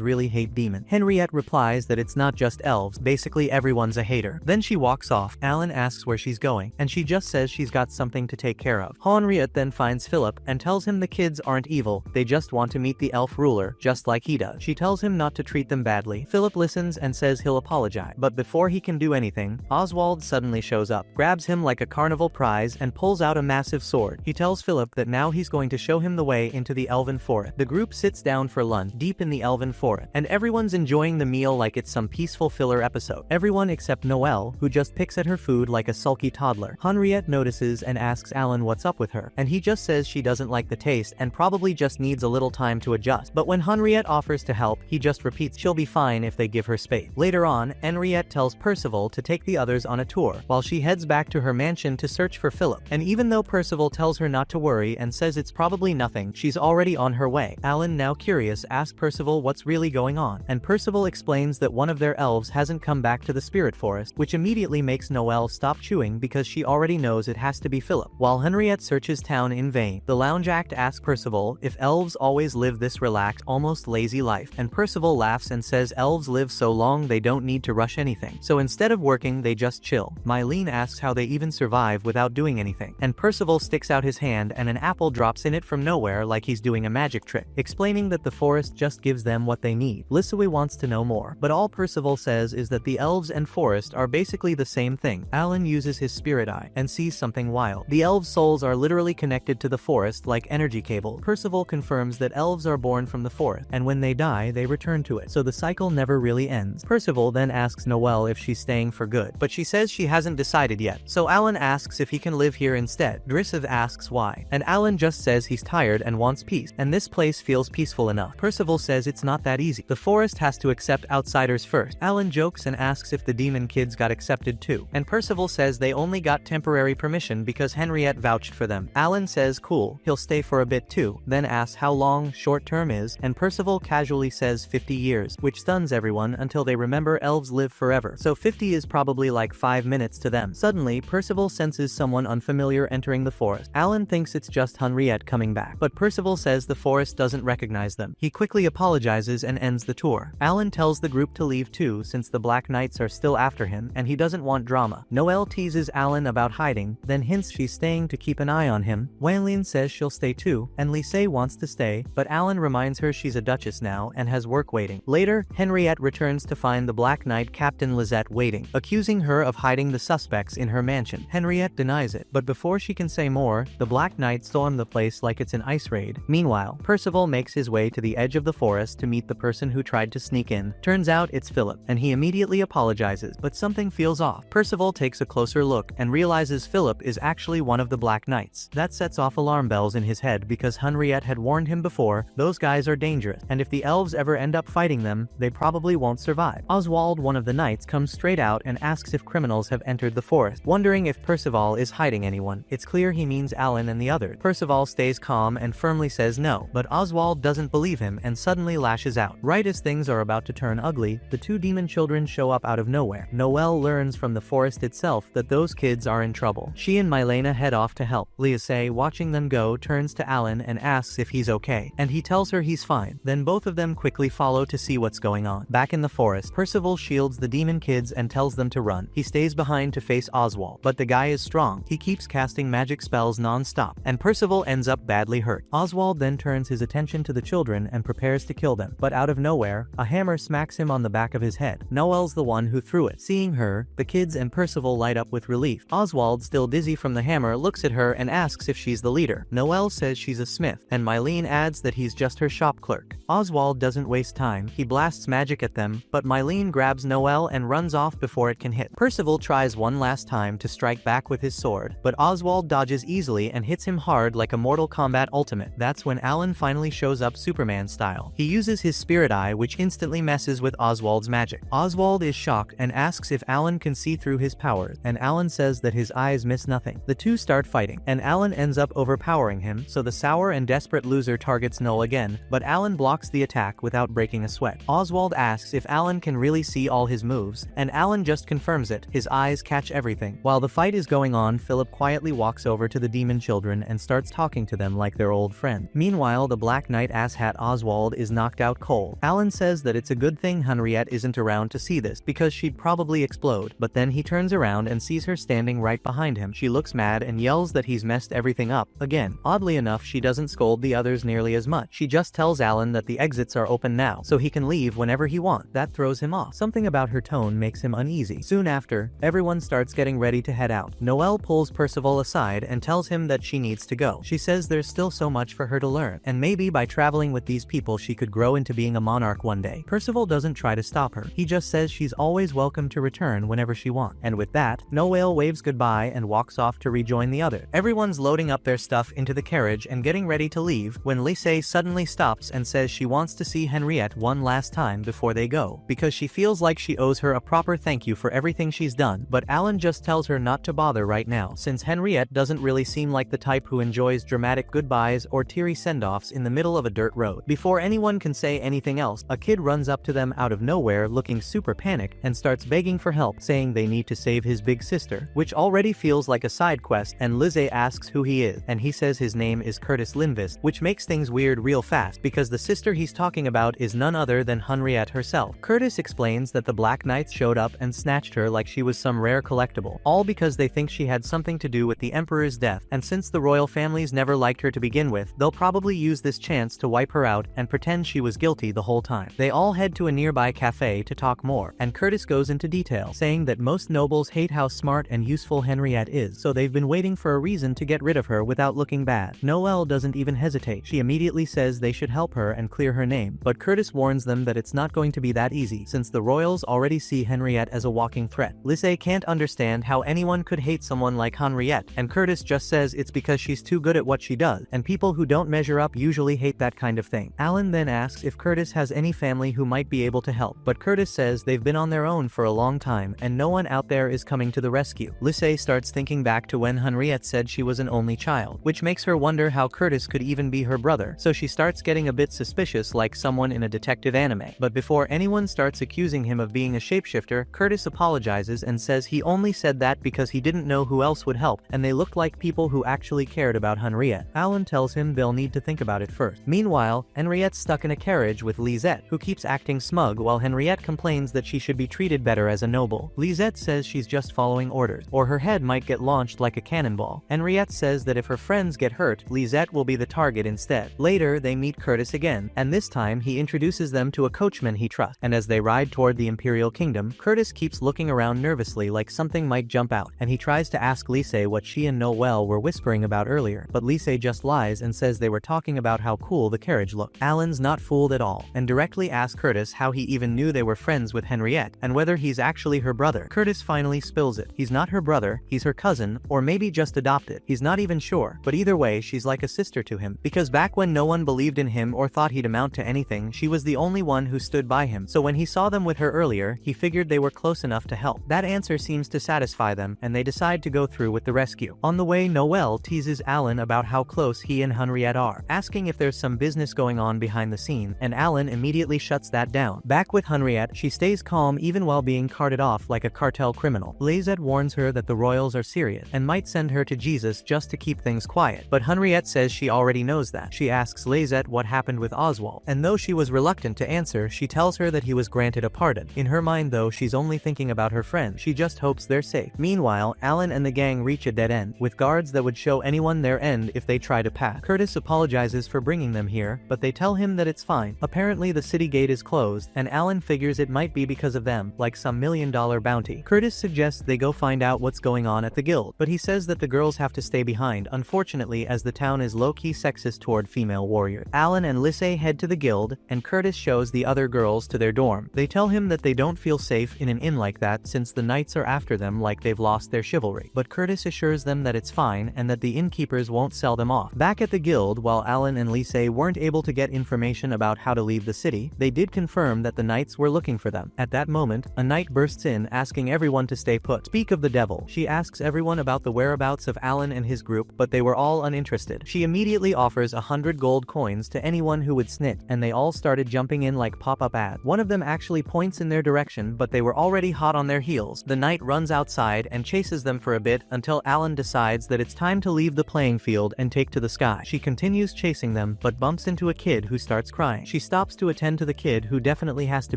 really hate demon. Henriette replies that it's not just elves, basically everyone's a hater. Then she walks off. Alan asks where she's going, and she just says she's got something to take care of. Henriette then finds Philip and tells him the kids aren't evil, they just want to meet the elf ruler, just like he does. She tells him not to treat them badly. Philip listens and says he'll apologize, but before he can do anything, Oswald suddenly shows up, grabs him like a carnival prize, and pulls out a massive sword. He tells Philip that now he's going to show him the way into the elven forest. The group sits down for lunch deep in the elven forest, and everyone's enjoying the meal like it's some peaceful filler episode. Everyone except Noel, who just picks at her food like a sulky toddler. Henriette notices and asks Alan what's up with her, and he just says she doesn't like the taste and probably just needs a little time to adjust. But when Henriette offers to help, he just repeats she'll be fine if they give her space. Later on, Henriette tells Percival to take the others on a tour, while she heads back to her mansion to search for Philip. And even though Percival tells her not to worry and says it's probably nothing, she's already on her way. Alan, now curious, asks Percival what's really going on, and Percival explains that one of their elves hasn't come back to the spirit forest, which immediately makes Noel stop chewing because she already knows it has to be Philip. While Henriette searches town in vain, the lounge act asks Percival if elves always live this relaxed, almost lazy life, and Percival laughs and says elves live so long they don't need to rush anything, so instead of working they just chill. Mylene asks how they even survive without doing anything, and Percival sticks out his hand and an apple drops in it from nowhere like he's doing a magic trick, explaining that the forest just gives them what they need. Lisui wants to know more, but all Percival says is that the elves and forest are basically the same thing. Alan uses his spirit eye and sees something wild. The elves' souls are literally connected to the forest like energy cables. Percival confirms that elves are born from the forest, and when they die, they return to it, so the cycle never really ends. Percival then asks Noel if she's staying for good, but she says she hasn't decided yet, so Alan asks if he can live here instead. Drisiv asks why, and Alan just says he's tired and wants peace, and this place feels peaceful enough. Percival says it's not that easy. The forest has to accept outsiders first. Alan jokes and asks if the demon kids got accepted too, and Percival says they only got temporary permission because Henriette vouched for them. Alan says cool, he'll stay for a bit too, then asks how long short term is, and Percival casually says 50 years, which stuns everyone until they remember elves live forever, so 50 is probably like 5 minutes to them. Suddenly, Percival senses someone unfamiliar entering the forest. Alan thinks it's just Henriette coming back, but Percival says the forest doesn't recognize them. He quickly apologizes and ends the tour. Alan tells the group to leave too since the Black Knights are still after him and he doesn't want drama. Noel teases Alan about hiding, then hints she's staying to keep an eye on him. Wanlin says she'll stay too, and Lisey wants to stay, but Alan reminds her she's a duchess now and has work waiting. Later, Henriette returns to find the Black Knight Captain Lizette waiting, accusing her of hiding the suspects in her mansion. Henriette denies it, but before she can say more, the Black Knight storm the place like it's an ice raid. Meanwhile, Percival makes his way to the edge of the forest to meet the person who tried to sneak in. Turns out it's Philip, and he immediately apologizes, but something feels off. Percival takes a closer look and realizes Philip is actually one of the Black Knights. That sets off alarm bells in his head because Henriette had warned him before, those guys are dangerous, and if the elves ever end up fighting them, they probably won't survive. Oswald, one of the knights, comes straight out and asks if criminals have entered the forest, wondering if Percival is hiding anyone. It's clear he means Alan and the others. Percival stays calm and firmly says no, but Oswald doesn't believe him and suddenly lashes out. Right as things are about to turn ugly, the two demon children show up out of nowhere. Noel learns from the forest itself that those kids are in trouble. She and Mylena head off to help. Liasay, watching them go, turns to Alan and asks if he's okay, and he tells her he's fine. Then both of them quickly follow to see what's going on. Back in the forest, Percival shields the demon kids and tells them to run. He stays behind to face Oswald, but the guy is strong. He keeps casting magic spells non-stop, and Percival ends up badly hurt. Oswald then turns his attention to the children and prepares to kill them, but out of nowhere, a hammer smacks him on the back of his head. Noel's the one who threw it. Seeing her, the kids and Percival light up with relief. Oswald, still dizzy from the hammer, looks at her and asks if she's the leader. Noel says she's a smith, and Mylene adds that he's just her shop clerk. Oswald doesn't waste time. He blasts magic at them, but Mylene grabs Noel and runs off before it can hit. Percival tries one last time to strike back with his sword, but Oswald dodges easily and and hits him hard like a Mortal Kombat Ultimate. That's when Alan finally shows up Superman style. He uses his spirit eye, which instantly messes with Oswald's magic. Oswald is shocked and asks if Alan can see through his powers, and Alan says that his eyes miss nothing. The two start fighting, and Alan ends up overpowering him, so the sour and desperate loser targets Noel again, but Alan blocks the attack without breaking a sweat. Oswald asks if Alan can really see all his moves, and Alan just confirms it. His eyes catch everything. While the fight is going on, Philip quietly walks over to the demon children and starts talking to them like their old friend. Meanwhile, the Black Knight asshat Oswald is knocked out cold. Alan says that it's a good thing Henriette isn't around to see this, because she'd probably explode, but then he turns around and sees her standing right behind him. She looks mad and yells that he's messed everything up again. Oddly enough, she doesn't scold the others nearly as much. She just tells Alan that the exits are open now, so he can leave whenever he wants. That throws him off. Something about her tone makes him uneasy. Soon after, everyone starts getting ready to head out. Noel pulls Percival aside and tells him that she needs to go. She says there's still so much for her to learn, and maybe by traveling with these people she could grow into being a monarch one day. Percival doesn't try to stop her. He just says she's always welcome to return whenever she wants. And with that, Noel waves goodbye and walks off to rejoin the others. Everyone's loading up their stuff into the carriage and getting ready to leave when Lise suddenly stops and says she wants to see Henriette one last time before they go, because she feels like she owes her a proper thank you for everything she's done, but Alan just tells her not to bother right now, since Henriette doesn't really seem like the type who enjoys dramatic goodbyes or teary send-offs in the middle of a dirt road. Before anyone can say anything else, a kid runs up to them out of nowhere looking super panicked and starts begging for help, saying they need to save his big sister, which already feels like a side quest, and Lizzie asks who he is, and he says his name is Curtis Lindvist, which makes things weird real fast because the sister he's talking about is none other than Henriette herself. Curtis explains that the Black Knights showed up and snatched her like she was some rare collectible, all because they think she had something to do with the Emperor's death, and since the royal families never liked her to begin with, they'll probably use this chance to wipe her out and pretend she was guilty the whole time. They all head to a nearby cafe to talk more, and Curtis goes into detail, saying that most nobles hate how smart and useful Henriette is, so they've been waiting for a reason to get rid of her without looking bad. Noel doesn't even hesitate. She immediately says they should help her and clear her name, but Curtis warns them that it's not going to be that easy, since the royals already see Henriette as a walking threat. Lise can't understand how anyone could hate someone like Henriette, and Curtis just says it's because she's too good at what she does, and people who don't measure up usually hate that kind of thing. Alan then asks if Curtis has any family who might be able to help, but Curtis says they've been on their own for a long time and no one out there is coming to the rescue. Lise starts thinking back to when Henriette said she was an only child, which makes her wonder how Curtis could even be her brother, so she starts getting a bit suspicious like someone in a detective anime. But before anyone starts accusing him of being a shapeshifter, Curtis apologizes and says he only said that because he didn't know who else would help, and they looked like people who actually cared about Henriette. Alan tells him they'll need to think about it first. Meanwhile, Henriette's stuck in a carriage with Lisette, who keeps acting smug while Henriette complains that she should be treated better as a noble. Lisette says she's just following orders, or her head might get launched like a cannonball. Henriette says that if her friends get hurt, Lisette will be the target instead. Later, they meet Curtis again, and this time he introduces them to a coachman he trusts, and as they ride toward the Imperial Kingdom, Curtis keeps looking around nervously like something might jump out, and he tries to ask Lise what she and Noel were whispering about earlier, but Lise just lies and says they were talking about how cool the carriage looked. Alan's not fooled at all, and directly asks Curtis how he even knew they were friends with Henriette, and whether he's actually her brother. Curtis finally spills it. He's not her brother, he's her cousin, or maybe just adopted. He's not even sure, but either way she's like a sister to him, because back when no one believed in him or thought he'd amount to anything, she was the only one who stood by him, so when he saw them with her earlier, he figured they were close enough to help. That answer seems to satisfy them, and they decide to go through with the rescue. On the way, Noel teases Alan about how close he and Henriette are, asking if there's some business going on behind the scene, and Alan immediately shuts that down. Back with Henriette, she stays calm even while being carted off like a cartel criminal. Lisette warns her that the royals are serious, and might send her to Jesus just to keep things quiet, but Henriette says she already knows that. She asks Lisette what happened with Oswald, and though she was reluctant to answer, she tells her that he was granted a pardon. In her mind though, she's only thinking about her friends. She just hopes they're safe. Meanwhile, Alan and the gang reach a dead end, with guards that would show anyone their end if they try to pass. Curtis apologizes for bringing them here, but they tell him that it's fine. Apparently the city gate is closed, and Alan figures it might be because of them, like some $1 million bounty. Curtis suggests they go find out what's going on at the guild, but he says that the girls have to stay behind, unfortunately, as the town is low-key sexist toward female warriors. Alan and Lise head to the guild, and Curtis shows the other girls to their dorm. They tell him that they don't feel safe in an inn like that since the knights are after them like they've lost their chivalry, but Curtis assures them that it's fine and that the innkeepers won't sell them off. Back at the guild, while Alan and Lise weren't able to get information about how to leave the city, they did confirm that the knights were looking for them. At that moment, a knight bursts in asking everyone to stay put. Speak of the devil. She asks everyone about the whereabouts of Alan and his group, but they were all uninterested. She immediately offers 100 gold coins to anyone who would snit, and they all started jumping in like pop-up ads. One of them actually points in their direction, but they were already hot on their heels. The knight runs outside and chases them for a bit until Alan decides that it's time to leave the playing field and take to the sky. She continues chasing them, but bumps into a kid who starts crying. She stops to attend to the kid, who definitely has to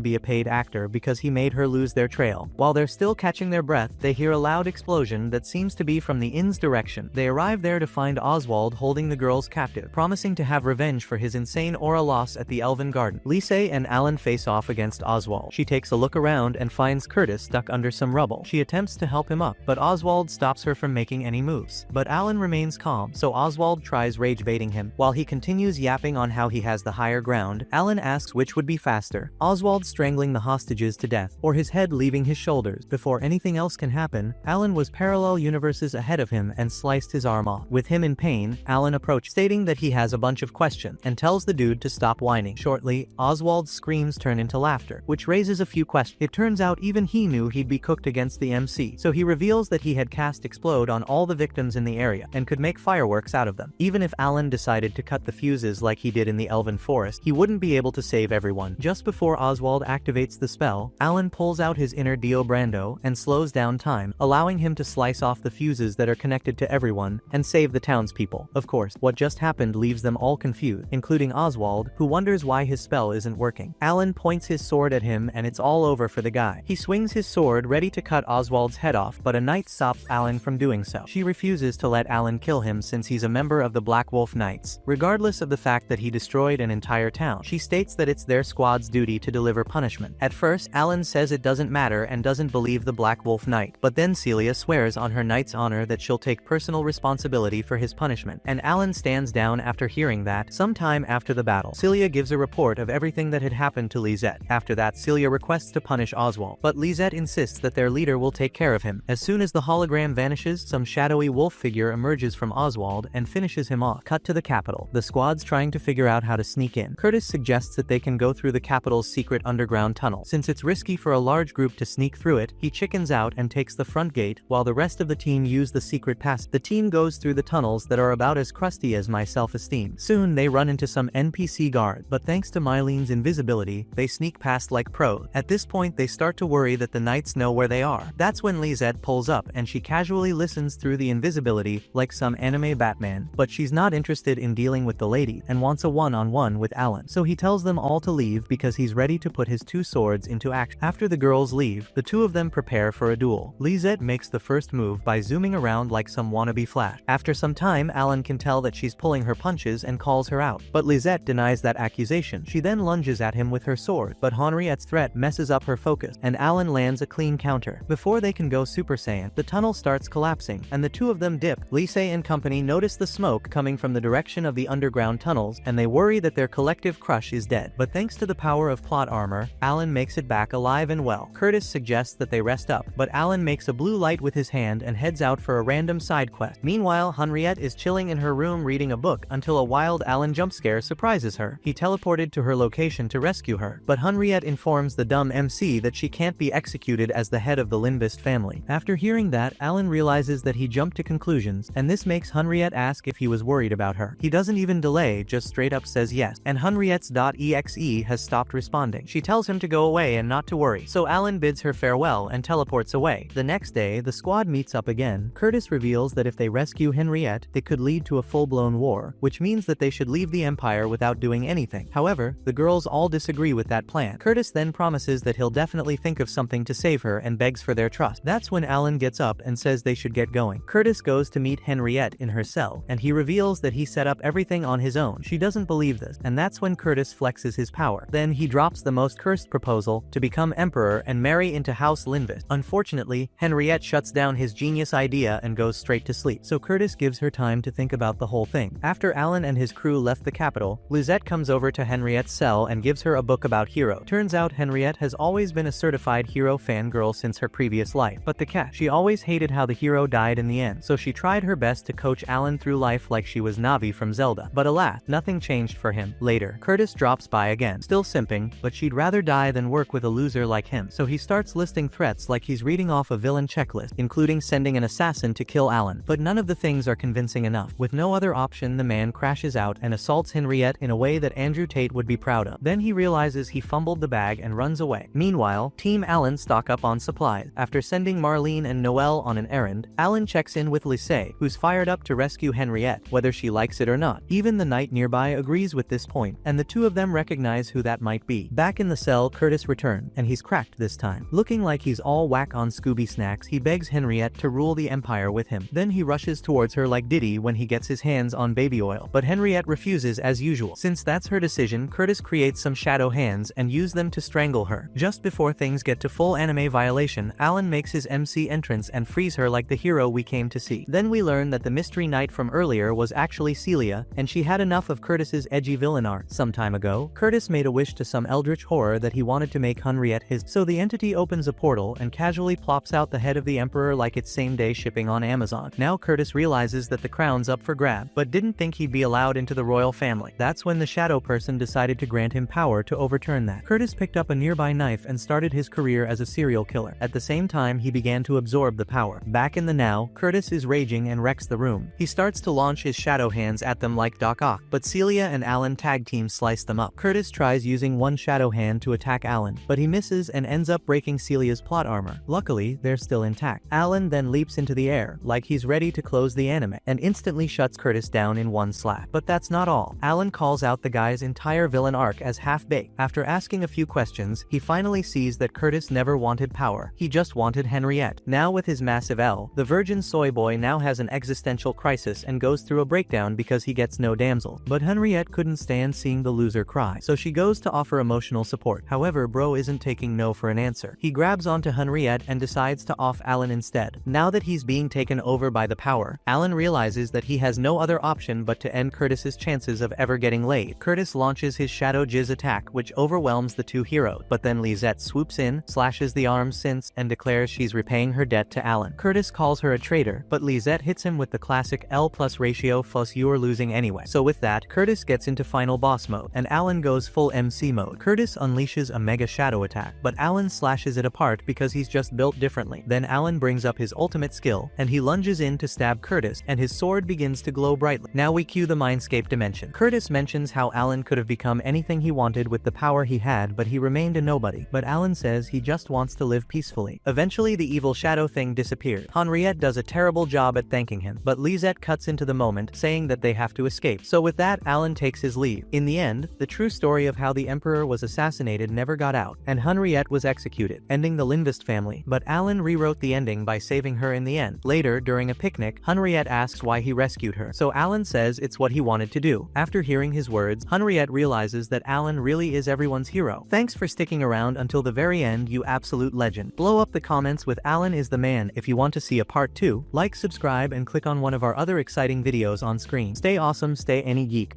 be a paid actor because he made her lose their trail. While they're still catching their breath, they hear a loud explosion that seems to be from the inn's direction. They arrive there to find Oswald holding the girls captive, promising to have revenge for his insane aura loss at the Elven Garden. Lise and Alan face off against Oswald. She takes a look around and finds Curtis stuck under some rubble. She attempts to help him up, but Oswald stops her from making any moves. But Alan remains calm, so Oswald tries rage baiting him. While he continues yapping on how he has the higher ground, Alan asks which would be faster, Oswald strangling the hostages to death, or his head leaving his shoulders. Before anything else can happen, Alan was parallel universes ahead of him and sliced his arm off. With him in pain, Alan approaches, stating that he has a bunch of questions, and tells the dude to stop whining. Shortly, Oswald's screams turn into laughter, which raises a few questions. It turns out even he knew he'd be cooked against the MC, so he reveals that he had cast Explode on all the victims in the area, and could make fireworks out of them. Even if Alan decided to cut the fuses like he did in the Elven Forest, he wouldn't be able to save everyone. Just before Oswald activates the spell, Alan pulls out his inner Dio Brando and slows down time, allowing him to slice off the fuses that are connected to everyone and save the townspeople. Of course, what just happened leaves them all confused, including Oswald, who wonders why his spell isn't working. Alan points his sword at him and it's all over for the guy. He swings his sword ready to cut Oswald's head off, but a knight stops Alan from doing so. She refuses to let Alan kill him since he's a member of the Black Wolf Knights. Regardless of the fact that he destroyed an entire town, she states that it's their squad's duty to deliver punishment. At first, Alan says it doesn't matter and doesn't believe the Black Wolf Knight, but then Celia swears on her knight's honor that she'll take personal responsibility for his punishment, and Alan stands down after hearing that. Sometime after the battle, Celia gives a report of everything that had happened to Lisette. After that, Celia requests to punish Oswald, but Lisette insists that their leader will take care of him. As soon as the hologram vanishes, some shadowy wolf figure emerges from Oswald and finishes him off. Cut to the capital. The squad's trying to figure out how to sneak in. Curtis suggests that they can go through the capital's secret underground tunnel. Since it's risky for a large group to sneak through it, he chickens out and takes the front gate, while the rest of the team use the secret passage. The team goes through the tunnels that are about as crusty as my self-esteem. Soon they run into some NPC guard, but thanks to Mylene's invisibility, they sneak past like pros. At this point, they start to worry that the knights know where they are. That's when Lisette pulls up and she casually listens through the invisibility like some anime Batman, but she's not interested in dealing with the lady and wants a one-on-one with Alan. So he tells them all to leave because he's ready to put his two swords into action. After the girls leave, the two of them prepare for a duel. Lisette makes the first move by zooming around like some wannabe Flash. After some time, Alan can tell that she's pulling her punches and calls her out, but Lisette denies that accusation. She then lunges at him with her sword, but Henriette's threat messes up her focus, and Alan lands a clean counter. Before they can go Super Saiyan, the tunnel starts collapsing, and the two of them dip. Lise and company notice the smoke coming from the direction of the underground tunnels, and they worry that their collective crush is dead. But thanks to the power of plot armor, Alan makes it back alive and well. Curtis suggests that they rest up, but Alan makes a blue light with his hand and heads out for a random side quest. Meanwhile, Henriette is chilling in her room reading a book until a wild Alan jump scare surprises her. He teleported to her location to rescue her, but Henriette informs the dumb MC that she can't be executed as the head of the Lindvist family. After hearing that, Alan realizes that he jumped to conclusions, and this makes Henriette ask if he was worried about her. He doesn't even delay, just straight up says yes, and Henriette's .exe has stopped responding. She tells him to go away and not to worry, so Alan bids her farewell and teleports away. The next day, the squad meets up again. Curtis reveals that if they rescue Henriette, it could lead to a full-blown war, which means that they should leave the Empire without doing anything. However, the girls all disagree with that plan. Curtis then promises that he'll definitely think of something to save her and begs for their trust. That's when Alan gets up and says they should get going. Curtis goes to meet Henriette in her cell, and he reveals that he set up everything on his own. She doesn't believe this, and that's when Curtis flexes his power. Then he drops the most cursed proposal to become emperor and marry into House Lindvist. Unfortunately, Henriette shuts down his genius idea and goes straight to sleep, so Curtis gives her time to think about the whole thing. After Alan and his crew left the capital, Lisette comes over to Henriette's cell and gives her a book about Hero. Turns out Henriette has always been a certified Hero fangirl since her previous life, but the catch, she always hated how the hero died in the end, so she tried her best to coach Alan through life like she was Navi from Zelda. But alas, nothing changed for him. Later, Curtis drops by again, still simping, but she'd rather die than work with a loser like him. So he starts listing threats like he's reading off a villain checklist, including sending an assassin to kill Alan. But none of the things are convincing enough. With no other option, the man crashes out and assaults Henriette in a way that Andrew Tate would be proud of. Then he realizes he fumbled the bag and runs away. Meanwhile, Team Alan stock up on supplies. After sending Marlene and Noel on an errand, Alan checks in with Lisette, who's fired up to rescue Henriette, whether she likes it or not. Even the knight nearby agrees with this point, and the two of them recognize who that might be. Back in the cell, Curtis returns, and he's cracked this time. Looking like he's all whack on Scooby snacks, he begs Henriette to rule the empire with him. Then he rushes towards her like Diddy when he gets his hands on baby oil, but Henriette refuses as usual. Since that's her decision, Curtis creates some shadow hands and uses them to strangle her. Just before things get to full anime violation, Alan makes his MC entrance and frees her like the hero we came to see. Then we learn that the mystery knight from earlier was actually Celia, and she had enough of Curtis's edgy villain art. Some time ago, Curtis made a wish to some eldritch horror that he wanted to make Henriette his, so the entity opens a portal and casually plops out the head of the emperor like it's same-day shipping on Amazon. Now Curtis realizes that the crown's up for grab, but didn't think he'd be allowed into the royal family. That's when the shadow person decided to grant him power to overturn that. Curtis picked up a nearby knife and started his career as a serial killer. At the same time, he began to absorb the power. Back in the now, Curtis is raging and wrecks the room. He starts to launch his shadow hands at them like Doc Ock, but Celia and Alan tag team slice them up. Curtis tries using one shadow hand to attack Alan, but he misses and ends up breaking Celia's plot armor. Luckily, they're still intact. Alan then leaps into the air, like he's ready to close the anime, and instantly shuts Curtis down in one slap. But that's not all. Alan calls out the guy's entire villain arc as half-baked. After asking a few questions, he finally sees that Curtis never wanted power. He just wanted Henriette. Now with his massive L, the virgin soy boy now has an existential crisis and goes through a breakdown because he gets no damsel. But Henriette couldn't stand seeing the loser cry, so she goes to offer emotional support. However, bro isn't taking no for an answer. He grabs onto Henriette and decides to off Alan instead. Now that he's being taken over by the power, Alan realizes that he has no other option but to end Curtis's chances of ever getting laid. Curtis launches his shadow jizz attack, which overwhelms the two heroes, but then Lisette swoops in, slashes the arms since, and declares she's repaying her debt to Alan. Curtis calls her a traitor, but Lisette hits him with the classic L+ ratio fuss you're losing anyway. So with that, Curtis gets into final boss mode, and Alan goes full MC mode. Curtis unleashes a mega shadow attack, but Alan slashes it apart because he's just built differently. Then Alan brings up his ultimate skill, and he lunges in to stab Curtis, and his sword begins to glow brightly. Now we cue the Mindscape dimension. Curtis mentions how Alan could have become anything he wanted with the power he had, but he remained a nobody. But Alan says he just wants to live peacefully. Eventually the evil shadow thing disappears. Henriette does a terrible job at thanking him, but Lisette cuts into the moment, saying that they have to escape. So with that, Alan takes his leave. In the end, the true story of how the emperor was assassinated never got out, and Henriette was executed, ending the Lindvist family. But Alan rewrote the ending by saving her in the end. Later, during a picnic, Henriette asks why he rescued her, so Alan says it's what he wanted to do. After hearing his words, Henriette realizes that Alan really is everyone's hero. Thanks for sticking around until the very end, you absolute legend. Blow up the comments with Alan is the man. If you want to see a part 2, like, subscribe, and click on one of our other exciting videos on screen. Stay awesome, stay any geek.